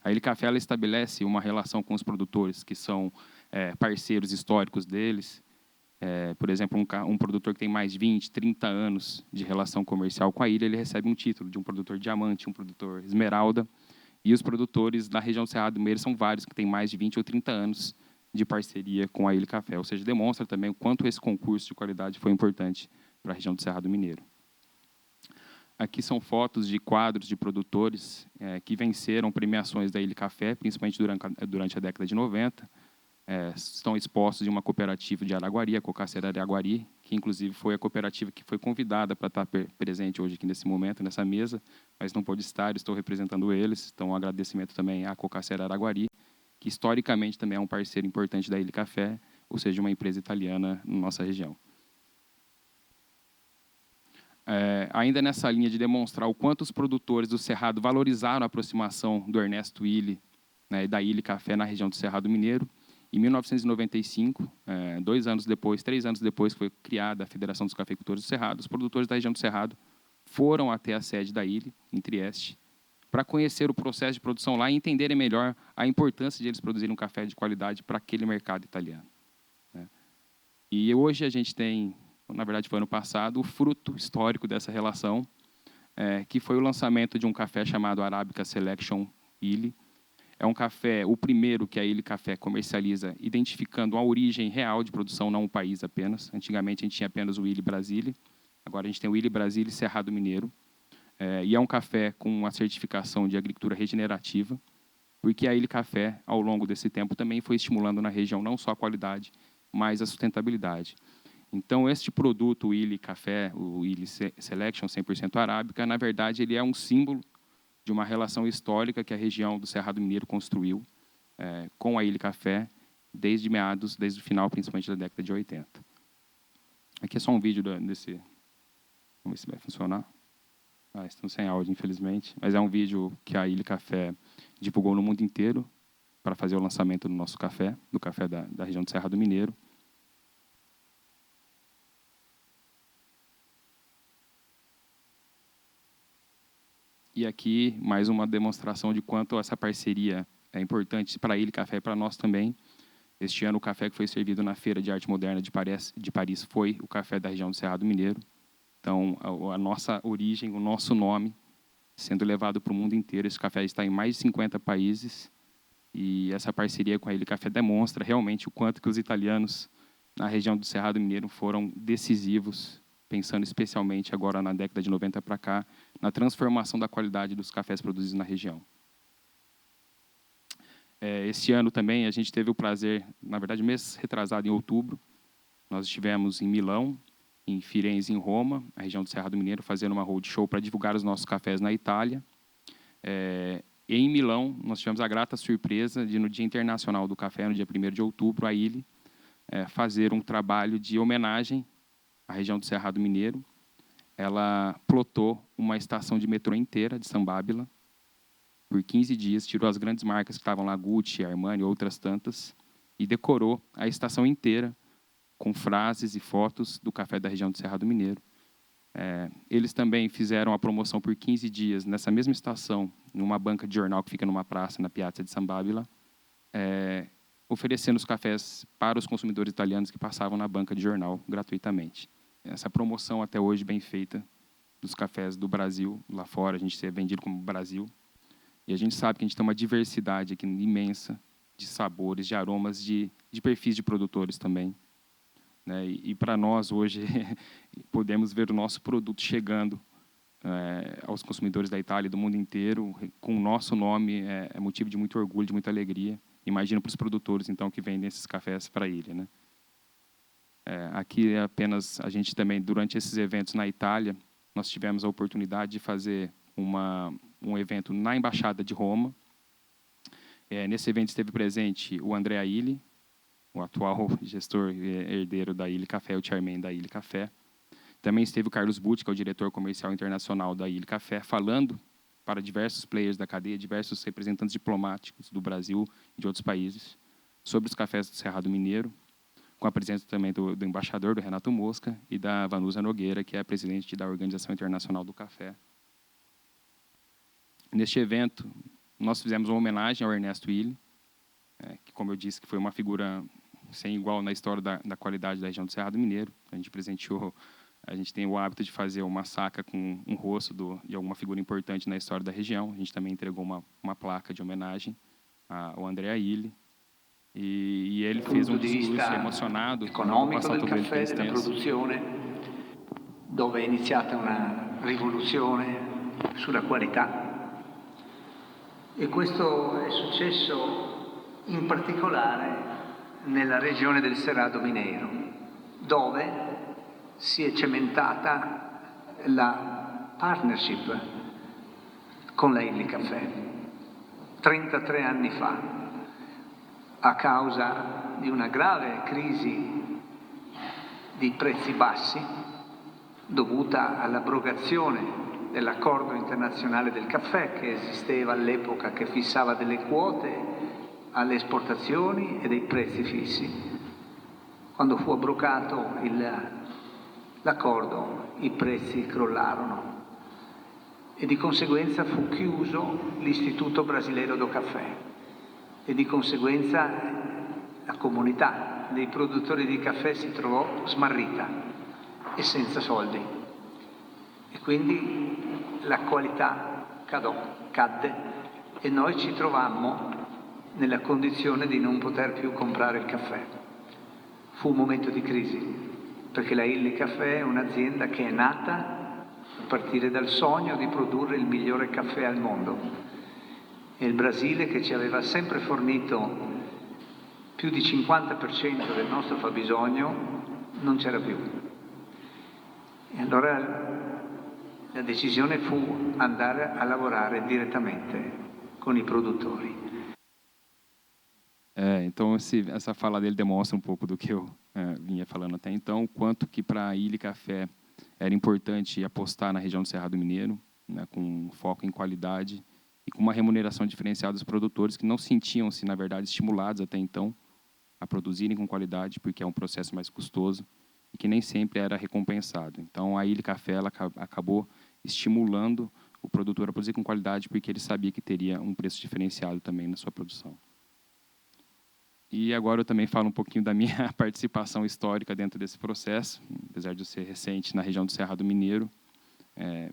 Speaker 3: A Ilha Café ela estabelece uma relação com os produtores que são parceiros históricos deles. Por exemplo, um produtor que tem mais de 20, 30 anos de relação comercial com a ilha, ele recebe um título de um produtor diamante, um produtor esmeralda. E os produtores da região do Cerrado Mineiro são vários que têm mais de 20 ou 30 anos de parceria com a Ilha Café. Ou seja, demonstra também o quanto esse concurso de qualidade foi importante para a região do Cerrado Mineiro. Aqui são fotos de quadros de produtores que venceram premiações da Ilha Café, principalmente durante a década de 90. Estão expostos em uma cooperativa de Araguari, a Cocaceira Araguari, que inclusive foi a cooperativa que foi convidada para estar presente hoje aqui nesse momento, nessa mesa, mas não pôde estar, estou representando eles. Então, um agradecimento também à Cocaceira Araguari, que historicamente também é um parceiro importante da Ilha Café, ou seja, uma empresa italiana na nossa região. Ainda nessa linha de demonstrar o quanto os produtores do Cerrado valorizaram a aproximação do Ernesto Willi, né, e da Ilha Café na região do Cerrado Mineiro, em 1995, 3 anos depois que foi criada a Federação dos Cafeicultores do Cerrado, os produtores da região do Cerrado foram até a sede da ilha, em Trieste, para conhecer o processo de produção lá e entenderem melhor a importância de eles produzirem um café de qualidade para aquele mercado italiano. E hoje a gente tem, na verdade foi ano passado, o fruto histórico dessa relação, que foi o lançamento de um café chamado Arabica Selection Illy. É um café, o primeiro que a Ilha Café comercializa, identificando a origem real de produção, não um país apenas. Antigamente a gente tinha apenas o Illy Brasília, agora a gente tem o Illy Brasília e Cerrado Mineiro. E é um café com uma certificação de agricultura regenerativa, porque a Ilha Café, ao longo desse tempo, também foi estimulando na região não só a qualidade, mas a sustentabilidade. Então, este produto, o Illy Café, o Illy Selection 100% arábica, na verdade, ele é um símbolo de uma relação histórica que a região do Cerrado Mineiro construiu com a Ilha Café desde o final, principalmente da década de 80. Aqui é só um vídeo desse... Vamos ver se vai funcionar. Estamos sem áudio, infelizmente. Mas é um vídeo que a Ilha Café divulgou no mundo inteiro para fazer o lançamento do nosso café, do café da região do Cerrado Mineiro. E aqui, mais uma demonstração de quanto essa parceria é importante para a Ilha Café e para nós também. Este ano, o café que foi servido na Feira de Arte Moderna de Paris foi o café da região do Cerrado Mineiro. Então, a nossa origem, o nosso nome, sendo levado para o mundo inteiro. Esse café está em mais de 50 países. E essa parceria com a Ilha Café demonstra realmente o quanto que os italianos na região do Cerrado Mineiro foram decisivos, pensando especialmente agora na década de 90 para cá, na transformação da qualidade dos cafés produzidos na região. Esse ano também a gente teve o prazer, na verdade, mês retrasado, em outubro, nós estivemos em Milão, em Firenze, em Roma, a região do Cerrado Mineiro, fazendo uma roadshow para divulgar os nossos cafés na Itália. E em Milão, nós tivemos a grata surpresa de, no Dia Internacional do Café, no dia 1º de outubro, a ILE fazer um trabalho de homenagem à região do Cerrado Mineiro. Ela plotou uma estação de metrô inteira de San Babila, por 15 dias, tirou as grandes marcas que estavam lá, Gucci, Armani, outras tantas, e decorou a estação inteira com frases e fotos do café da região do Cerrado Mineiro. Eles também fizeram a promoção por 15 dias, nessa mesma estação, numa banca de jornal que fica numa praça, na Piazza de San Babila, oferecendo os cafés para os consumidores italianos que passavam na banca de jornal gratuitamente. Essa promoção, até hoje, bem feita, dos cafés do Brasil, lá fora, a gente é vendido como Brasil. E a gente sabe que a gente tem uma diversidade aqui imensa de sabores, de aromas, de perfis de produtores também. E para nós, hoje, podemos ver o nosso produto chegando aos consumidores da Itália e do mundo inteiro, com o nosso nome, é motivo de muito orgulho, de muita alegria. Imagino para os produtores, então, que vendem esses cafés para a ilha. Aqui, apenas, a gente também, durante esses eventos na Itália, nós tivemos a oportunidade de fazer um evento na Embaixada de Roma. Nesse evento esteve presente o Andrea Illy, o atual gestor herdeiro da Ilha Café, o chairman da Ilha Café. Também esteve o Carlos Butti, que é o diretor comercial internacional da Ilha Café, falando para diversos players da cadeia, diversos representantes diplomáticos do Brasil e de outros países, sobre os cafés do Cerrado Mineiro, com a presença também do embaixador, do Renato Mosca, e da Vanusa Nogueira, que é a presidente da Organização Internacional do Café. Neste evento, nós fizemos uma homenagem ao Ernesto Illy, que, como eu disse, que foi uma figura sem igual na história da qualidade da região do Cerrado Mineiro. A gente presenteou, a gente tem o hábito de fazer uma saca com um rosto de alguma figura importante na história da região. A gente também entregou uma placa de homenagem ao Andrea Illy. E ele fez um discurso emocionado,
Speaker 2: economico del caffè, della produzione, dove è iniziata una rivoluzione sulla qualità. E questo è successo in particolare nella regione del Cerrado Mineiro, dove si è cementata la partnership con la Illy Café 33 anni fa, a causa di una grave crisi di prezzi bassi dovuta all'abrogazione dell'accordo internazionale del caffè che esisteva all'epoca, che fissava delle quote alle esportazioni e dei prezzi fissi. Quando fu abrogato l'accordo, i prezzi crollarono e di conseguenza fu chiuso l'Istituto Brasileiro do Caffè e di conseguenza la comunità dei produttori di caffè si trovò smarrita e senza soldi. E quindi la qualità cadde e noi ci trovammo nella condizione di non poter più comprare il caffè. Fu un momento di crisi, perché la Illy Café è un'azienda che è nata a partire dal sogno di produrre il migliore caffè al mondo. E il Brasile, che ci aveva sempre fornito più di 50% del nostro fabbisogno, non c'era più. E allora la decisione fu andare a lavorare direttamente con i produttori.
Speaker 3: Então, essa fala dele demonstra um pouco do que eu vinha falando até então, o quanto que para a Illy Café era importante apostar na região do Cerrado Mineiro, com foco em qualidade e com uma remuneração diferenciada dos produtores que não sentiam-se, na verdade, estimulados até então a produzirem com qualidade, porque é um processo mais custoso e que nem sempre era recompensado. Então, a Illy Café ela acabou estimulando o produtor a produzir com qualidade, porque ele sabia que teria um preço diferenciado também na sua produção. E agora eu também falo um pouquinho da minha participação histórica dentro desse processo, apesar de eu ser recente na região do Cerrado Mineiro.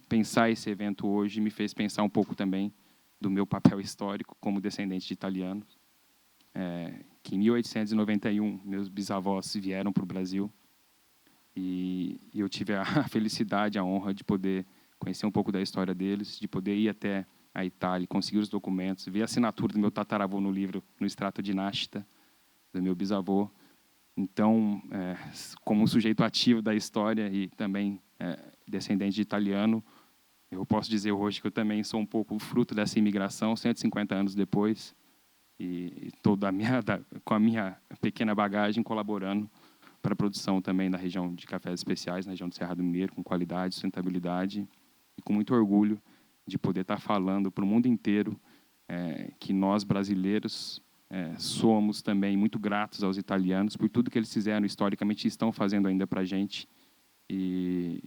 Speaker 3: Pensar esse evento hoje me fez pensar um pouco também do meu papel histórico como descendente de italianos, que em 1891 meus bisavós vieram para o Brasil e eu tive a felicidade, a honra de poder conhecer um pouco da história deles, de poder ir até a Itália, conseguir os documentos, ver a assinatura do meu tataravô no livro, no extrato de nascita, do meu bisavô. Então, como um sujeito ativo da história e também descendente de italiano, eu posso dizer hoje que eu também sou um pouco fruto dessa imigração, 150 anos depois, e com a minha pequena bagagem colaborando para a produção também da região de cafés especiais, na região do Cerrado Mineiro, com qualidade, sustentabilidade, e com muito orgulho de poder estar falando para o mundo inteiro que nós, brasileiros, somos também muito gratos aos italianos por tudo que eles fizeram historicamente e estão fazendo ainda para a gente. E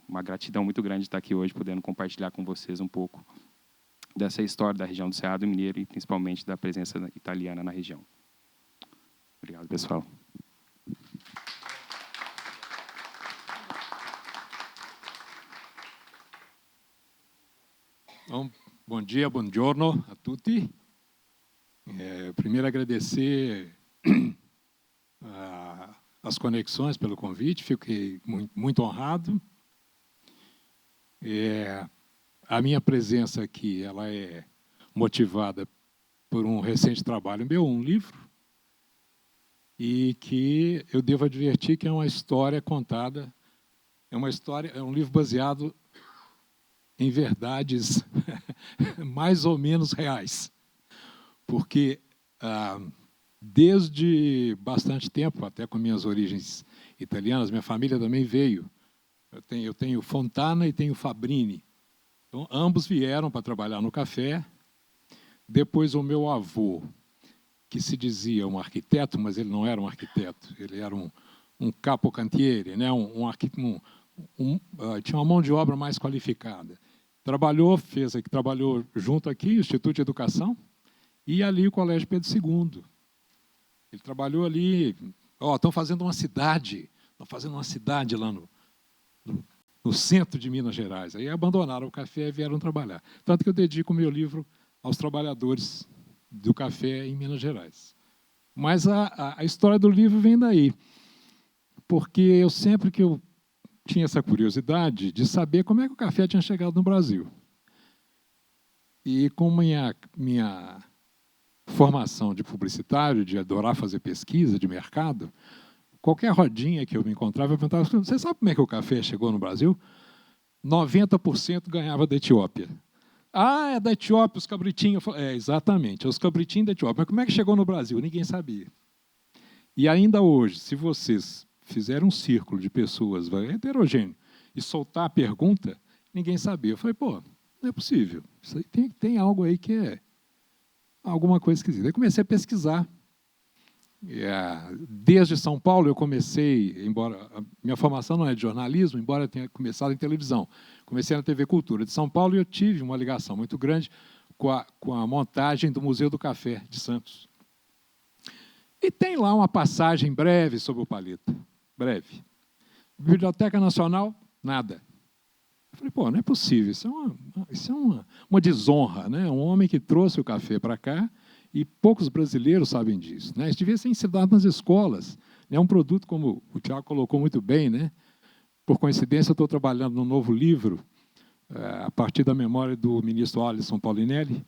Speaker 3: uma gratidão muito grande de estar aqui hoje, podendo compartilhar com vocês um pouco dessa história da região do Cerrado Mineiro e, principalmente, da presença italiana na região. Obrigado, pessoal.
Speaker 4: Bom dia, buongiorno a tutti. Primeiro, agradecer as conexões pelo convite, fiquei muito honrado. A minha presença aqui ela é motivada por um recente trabalho meu, um livro, e que eu devo advertir que é uma história contada, é um livro baseado em verdades mais ou menos reais, porque desde bastante tempo, até com minhas origens italianas, minha família também veio. Eu tenho Fontana e tenho Fabrini. Então, ambos vieram para trabalhar no café. Depois, o meu avô, que se dizia um arquiteto, mas ele não era um arquiteto, ele era um capocantiere, né? Tinha uma mão de obra mais qualificada. Trabalhou junto aqui, Instituto de Educação, e ali o Colégio Pedro II. Ele trabalhou ali, estão fazendo uma cidade lá no centro de Minas Gerais. Aí abandonaram o café e vieram trabalhar. Tanto que eu dedico o meu livro aos trabalhadores do café em Minas Gerais. Mas a história do livro vem daí, porque sempre que eu tinha essa curiosidade de saber como é que o café tinha chegado no Brasil. E com minha formação de publicitário, de adorar fazer pesquisa de mercado, qualquer rodinha que eu me encontrava, eu perguntava: você sabe como é que o café chegou no Brasil? 90% ganhava da Etiópia. É da Etiópia, os cabritinhos. Exatamente, os cabritinhos da Etiópia. Mas como é que chegou no Brasil? Ninguém sabia. E ainda hoje, se vocês fizerem um círculo de pessoas heterogêneo e soltar a pergunta, ninguém sabia. Eu falei, não é possível. Isso aí tem algo aí que é alguma coisa esquisita. Aí comecei a pesquisar. Desde São Paulo eu comecei, embora a minha formação não é de jornalismo, embora eu tenha começado em televisão, comecei na TV Cultura de São Paulo e eu tive uma ligação muito grande com a montagem do Museu do Café de Santos. E tem lá uma passagem breve sobre o Paleta, breve. Biblioteca Nacional, nada. Eu falei, não é possível, isso é uma desonra, né? Um homem que trouxe o café para cá. E poucos brasileiros sabem disso, né? Isso devia ser ensinado nas escolas. É um produto, como o Tiago colocou muito bem, né? Por coincidência, eu estou trabalhando num novo livro, a partir da memória do ministro Alisson Paulinelli,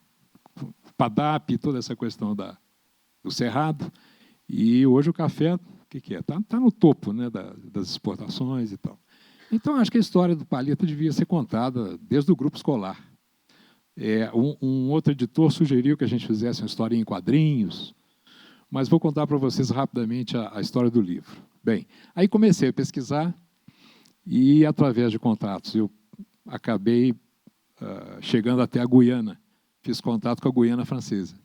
Speaker 4: PADAP, toda essa questão do Cerrado. E hoje o café, o que é? Está no topo, né, das exportações e tal. Então, acho que a história do Paleta devia ser contada desde o grupo escolar. Um outro editor sugeriu que a gente fizesse uma história em quadrinhos, mas vou contar para vocês rapidamente a história do livro. Bem, aí comecei a pesquisar e, através de contatos, eu acabei chegando até a Guiana. Fiz contato com a Guiana Francesa.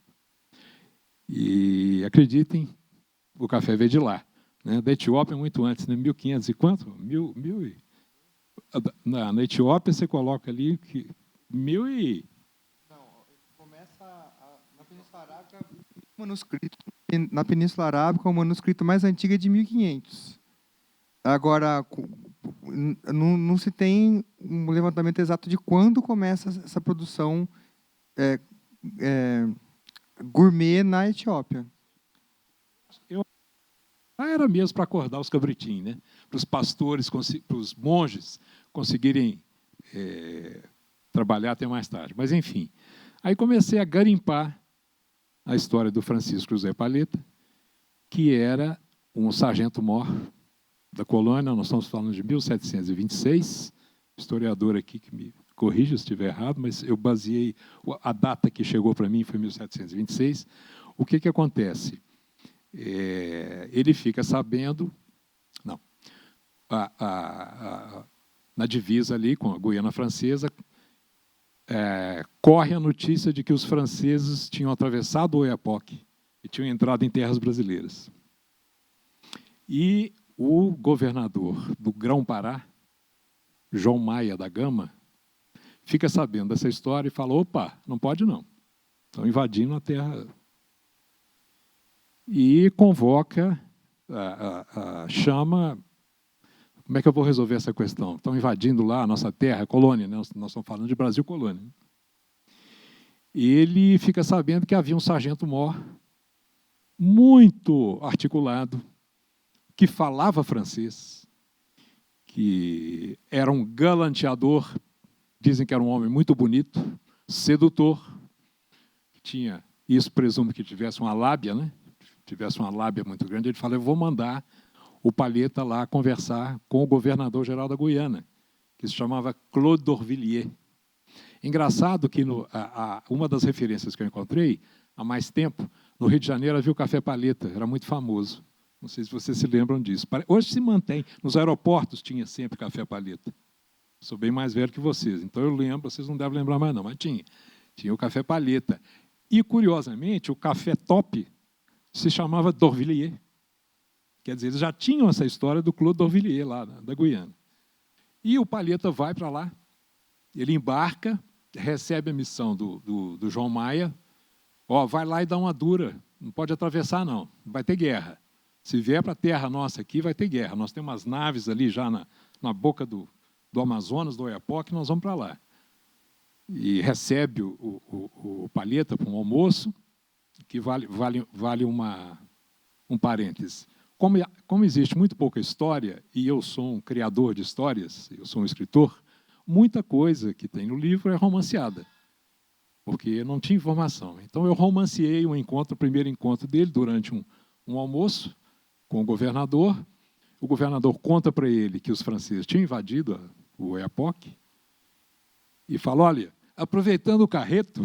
Speaker 4: E, acreditem, o café veio de lá. Né? Da Etiópia, muito antes, né? 1500 e quanto? Na Etiópia, você coloca ali que mil e...
Speaker 1: Começa na Península Arábica, na Península Arábica, o manuscrito mais antigo é de 1500. Agora, não se tem um levantamento exato de quando começa essa produção gourmet na Etiópia.
Speaker 4: Era mesmo para acordar os cabritinhos, né? Para os pastores, para os monges conseguirem trabalhar até mais tarde. Mas, enfim, aí comecei a garimpar a história do Francisco José Paleta, que era um sargento-mor da colônia, nós estamos falando de 1726, historiador aqui que me corrija se estiver errado, mas eu baseei, a data que chegou para mim foi 1726. O que acontece? Ele fica sabendo, não, na divisa ali com a Guiana Francesa, corre a notícia de que os franceses tinham atravessado o Oiapoque e tinham entrado em terras brasileiras. E o governador do Grão-Pará, João Maia da Gama, fica sabendo dessa história e fala, opa, não pode não, estão invadindo a terra. E convoca, chama, como é que eu vou resolver essa questão? Estão invadindo lá a nossa terra, a colônia, né? Nós estamos falando de Brasil colônia. E ele fica sabendo que havia um sargento-mor muito articulado, que falava francês, que era um galanteador, dizem que era um homem muito bonito, sedutor, que tinha, isso presumo que tivesse uma lábia, né? Tivesse uma lábia muito grande. Ele fala, eu vou mandar o Paleta lá conversar com o governador-geral da Guiana, que se chamava Claude d'Orvilliers. Engraçado que uma das referências que eu encontrei, há mais tempo, no Rio de Janeiro havia o Café Paleta, era muito famoso. Não sei se vocês se lembram disso. Hoje se mantém. Nos aeroportos tinha sempre Café Paleta. Sou bem mais velho que vocês, então eu lembro, vocês não devem lembrar mais não, mas tinha. Tinha o Café Paleta. E, curiosamente, o Café Top se chamava d'Orvilliers. Quer dizer, eles já tinham essa história do Claude d'Orvilliers lá, da Guiana. E o Paleta vai para lá, ele embarca, recebe a missão do João Maia, vai lá e dá uma dura, não pode atravessar não, vai ter guerra. Se vier para a terra nossa aqui, vai ter guerra. Nós temos umas naves ali já na boca do Amazonas, do Oiapoque, nós vamos para lá. E recebe o Paleta para um almoço, que vale um parêntese. Como existe muito pouca história, e eu sou um criador de histórias, eu sou um escritor, muita coisa que tem no livro é romanceada, porque não tinha informação. Então, eu romanceei o primeiro encontro dele durante um almoço com o governador. O governador conta para ele que os franceses tinham invadido o Oiapoque e fala, olha, aproveitando o carreto,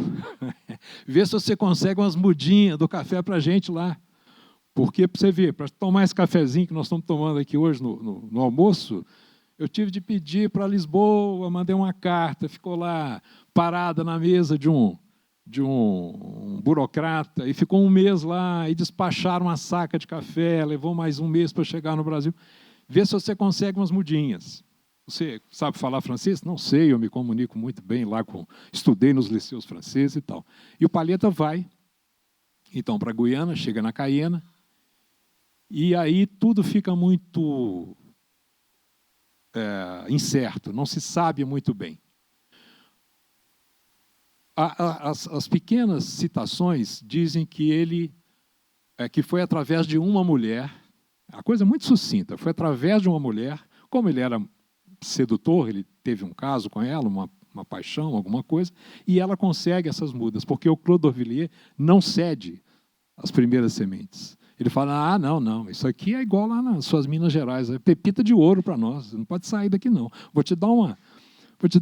Speaker 4: vê se você consegue umas mudinhas do café para a gente lá. Porque, para você ver, para tomar esse cafezinho que nós estamos tomando aqui hoje no almoço, eu tive de pedir para Lisboa, mandei uma carta, ficou lá parada na mesa de um burocrata, e ficou um mês lá, e despacharam uma saca de café, levou mais um mês para chegar no Brasil. Vê se você consegue umas mudinhas. Você sabe falar francês? Não sei, eu me comunico muito bem lá, estudei nos liceus franceses e tal. E o Paleta vai, então, para a Guiana, chega na Caiena, e aí tudo fica muito incerto, não se sabe muito bem. As pequenas citações dizem que que foi através de uma mulher, a coisa é muito sucinta, foi através de uma mulher, como ele era sedutor, ele teve um caso com ela, uma paixão, alguma coisa, e ela consegue essas mudas, porque o Claude d'Orvilliers não cede as primeiras sementes. Ele fala, não, isso aqui é igual lá nas suas Minas Gerais, é pepita de ouro para nós, não pode sair daqui não. Vou te dar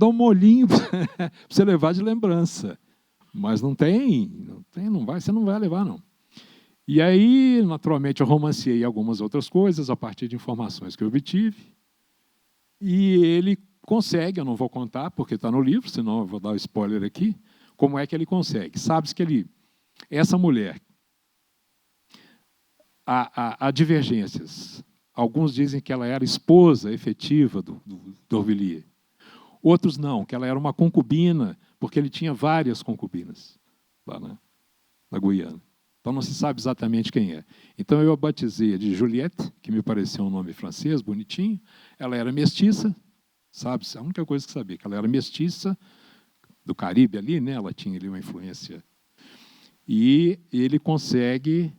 Speaker 4: um molhinho para você levar de lembrança. Mas não vai, você não vai levar não. E aí, naturalmente, eu romanceei algumas outras coisas a partir de informações que eu obtive. E ele consegue, eu não vou contar porque está no livro, senão eu vou dar o spoiler aqui, como é que ele consegue. Sabe-se que essa mulher, há divergências. Alguns dizem que ela era esposa efetiva do d'Orvilliers. Outros não, que ela era uma concubina, porque ele tinha várias concubinas lá na Guiana. Então não se sabe exatamente quem é. Então eu a batizei de Juliette, que me pareceu um nome francês, bonitinho. Ela era mestiça, sabe? A única coisa que sabia, que ela era mestiça, do Caribe ali, né? Ela tinha ali uma influência. E ele consegue,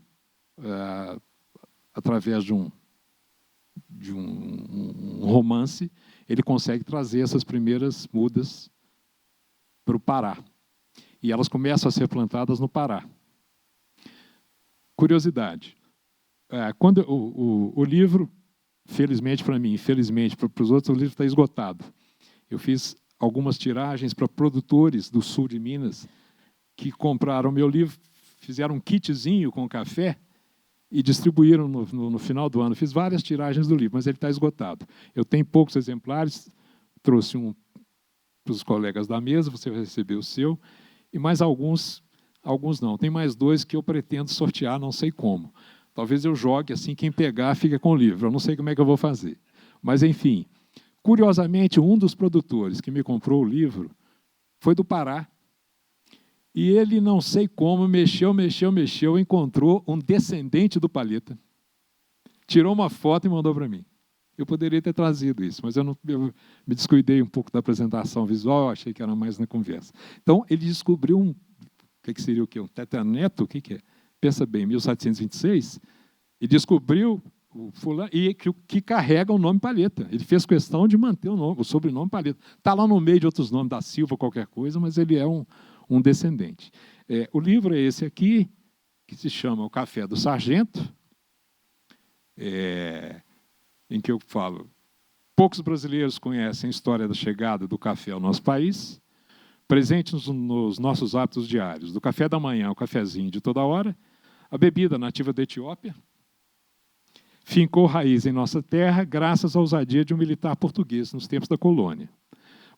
Speaker 4: através de um romance, ele consegue trazer essas primeiras mudas para o Pará. E elas começam a ser plantadas no Pará. Curiosidade. Quando o livro, felizmente para mim, infelizmente para os outros, o livro está esgotado. Eu fiz algumas tiragens para produtores do sul de Minas que compraram meu livro, fizeram um kitzinho com café e distribuíram no final do ano. Fiz várias tiragens do livro, mas ele está esgotado. Eu tenho poucos exemplares, trouxe um para os colegas da mesa, você vai receber o seu, e mais alguns não. Tem mais 2 que eu pretendo sortear, não sei como. Talvez eu jogue assim, quem pegar fica com o livro. Eu não sei como é que eu vou fazer. Mas, enfim, curiosamente, um dos produtores que me comprou o livro foi do Pará. E ele, não sei como, mexeu, encontrou um descendente do Palheta. Tirou uma foto e mandou para mim. Eu poderia ter trazido isso, mas eu me descuidei um pouco da apresentação visual, eu achei que era mais na conversa. Então, ele descobriu o que seria o quê? Um tetraneto? O que é? Pensa bem, 1726, e descobriu o fulano, que carrega o nome Palheta. Ele fez questão de manter o sobrenome Palheta. Está lá no meio de outros nomes, da Silva, qualquer coisa, mas ele é um descendente. O livro é esse aqui, que se chama O Café do Sargento, em que eu falo, poucos brasileiros conhecem a história da chegada do café ao nosso país, presente nos nossos hábitos diários, do café da manhã ao cafezinho de toda hora, a bebida nativa da Etiópia, fincou raiz em nossa terra graças à ousadia de um militar português nos tempos da colônia.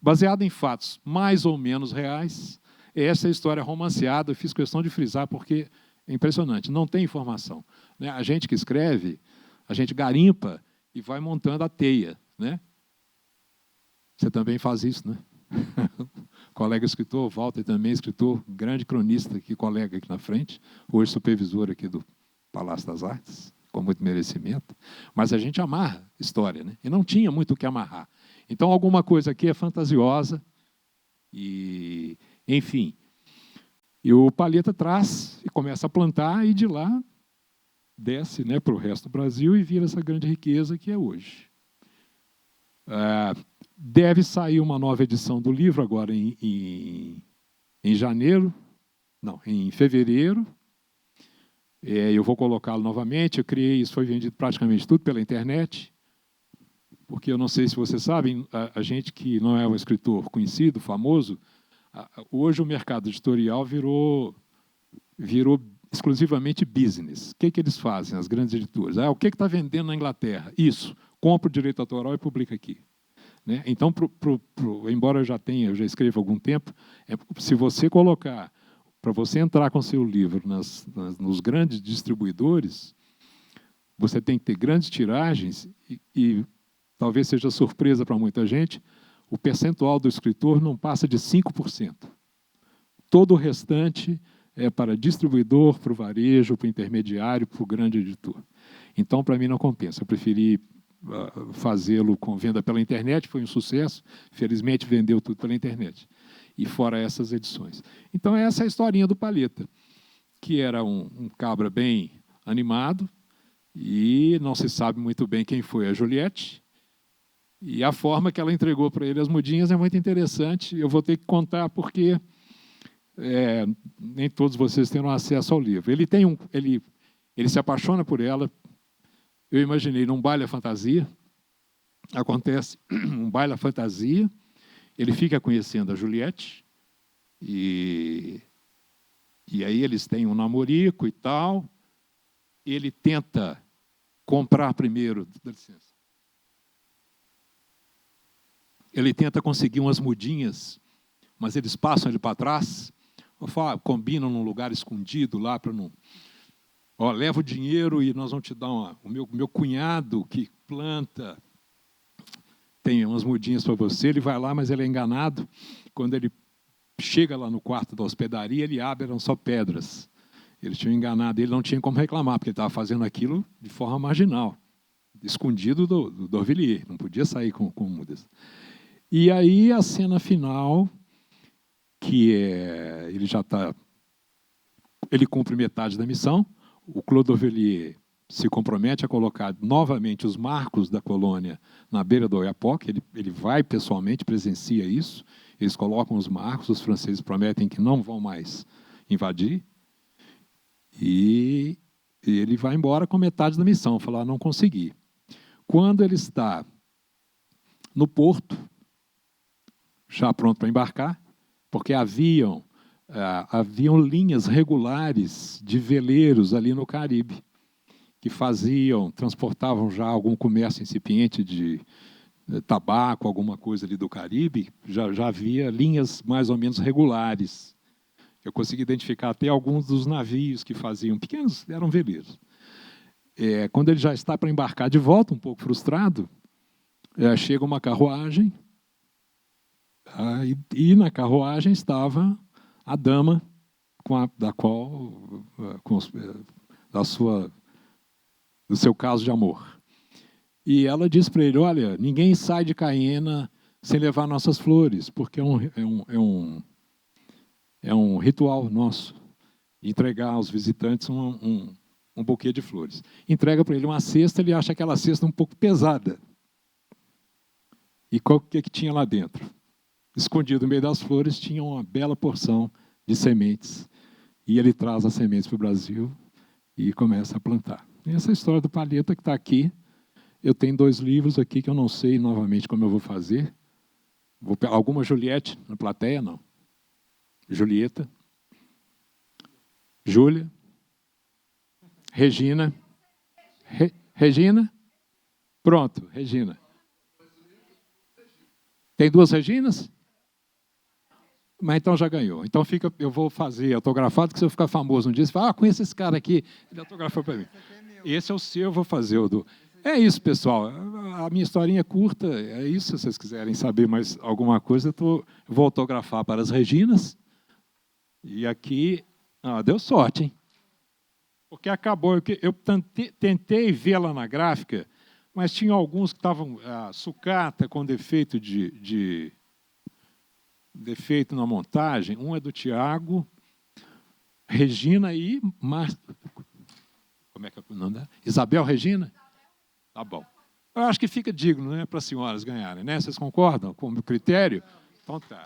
Speaker 4: Baseado em fatos mais ou menos reais, essa é a história romanceada, eu fiz questão de frisar porque é impressionante, não tem informação. A gente que escreve, a gente garimpa e vai montando a teia, né? Você também faz isso, né? Colega escritor, Walter também escritor, grande cronista, colega aqui na frente, hoje supervisor aqui do Palácio das Artes, com muito merecimento. Mas a gente amarra história, né? E não tinha muito o que amarrar. Então, alguma coisa aqui é fantasiosa e, enfim. E o Palheta traz e começa a plantar e de lá desce, né, para o resto do Brasil e vira essa grande riqueza que é hoje. Deve sair uma nova edição do livro agora em janeiro, não, em fevereiro. Eu vou colocá-lo novamente. Eu criei isso, foi vendido praticamente tudo pela internet, porque eu não sei se vocês sabem, a gente que não é um escritor conhecido, famoso, hoje o mercado editorial virou exclusivamente business. O que eles fazem, as grandes editoras? O que está vendendo na Inglaterra? Isso, compra o direito autoral e publica aqui. Né? Então, embora eu já escreva há algum tempo, se você colocar, para você entrar com seu livro nos grandes distribuidores, você tem que ter grandes tiragens e talvez seja surpresa para muita gente, o percentual do escritor não passa de 5%. Todo o restante é para distribuidor, para o varejo, para o intermediário, para o grande editor. Então, para mim, não compensa. Eu preferi fazê-lo com venda pela internet, foi um sucesso. Felizmente, vendeu tudo pela internet. E fora essas edições. Então, essa é a historinha do Palheta, que era um cabra bem animado, e não se sabe muito bem quem foi a Juliette, e a forma que ela entregou para ele as mudinhas é muito interessante. Eu vou ter que contar porque nem todos vocês terão acesso ao livro. Ele se apaixona por ela. Eu imaginei num baile à fantasia. Acontece um baile à fantasia. Ele fica conhecendo a Juliette. E aí eles têm um namorico e tal. Ele tenta comprar primeiro. Dá licença. Ele tenta conseguir umas mudinhas, mas eles passam ele para trás, combinam num lugar escondido lá para não... leva o dinheiro e nós vamos te dar o meu cunhado que planta tem umas mudinhas para você, ele vai lá, mas ele é enganado. Quando ele chega lá no quarto da hospedaria, ele abre, eram só pedras. Eles tinham enganado, ele não tinha como reclamar, porque ele estava fazendo aquilo de forma marginal, escondido do D'Orvilliers, não podia sair com mudas. E aí a cena final, que é, ele cumpre metade da missão, o Claude D'Orvilliers se compromete a colocar novamente os marcos da colônia na beira do Oiapoque, ele vai pessoalmente, presencia isso, eles colocam os marcos, os franceses prometem que não vão mais invadir, e ele vai embora com metade da missão, falar, não consegui. Quando ele está no porto, já pronto para embarcar, porque haviam linhas regulares de veleiros ali no Caribe, que transportavam já algum comércio incipiente de tabaco, alguma coisa ali do Caribe, já havia linhas mais ou menos regulares. Eu consegui identificar até alguns dos navios que faziam, pequenos, eram veleiros. Quando ele já está para embarcar de volta, um pouco frustrado, chega uma carruagem, e na carruagem estava a dama do seu caso de amor. E ela diz para ele, olha, ninguém sai de Caiena sem levar nossas flores, porque é um ritual nosso, entregar aos visitantes um buquê de flores. Entrega para ele uma cesta, ele acha aquela cesta um pouco pesada. E o que tinha lá dentro? Escondido no meio das flores tinha uma bela porção de sementes. E ele traz as sementes para o Brasil e começa a plantar. E essa história do palheta que está aqui, eu tenho 2 livros aqui que eu não sei novamente como eu vou fazer. Alguma Juliette na plateia? Não. Julieta. Júlia. Regina. Regina? Pronto, Regina. Tem 2 Reginas? Mas então já ganhou. Então eu vou fazer autografado, que se eu ficar famoso um dia, você fala, conheço esse cara aqui, ele autografou para mim. Esse é o seu, eu vou fazer o do... É isso, pessoal. A minha historinha é curta, é isso. Se vocês quiserem saber mais alguma coisa, eu vou autografar para as Reginas. E aqui... deu sorte, hein? Porque acabou. Eu tentei vê-la na gráfica, mas tinha alguns que estavam sucata com defeito defeito na montagem. Um é do Tiago, Regina e como é que é o nome dela? Isabel Regina? Tá bom. Eu acho que fica digno, né, para as senhoras ganharem, né? Vocês concordam com o meu critério? Então tá.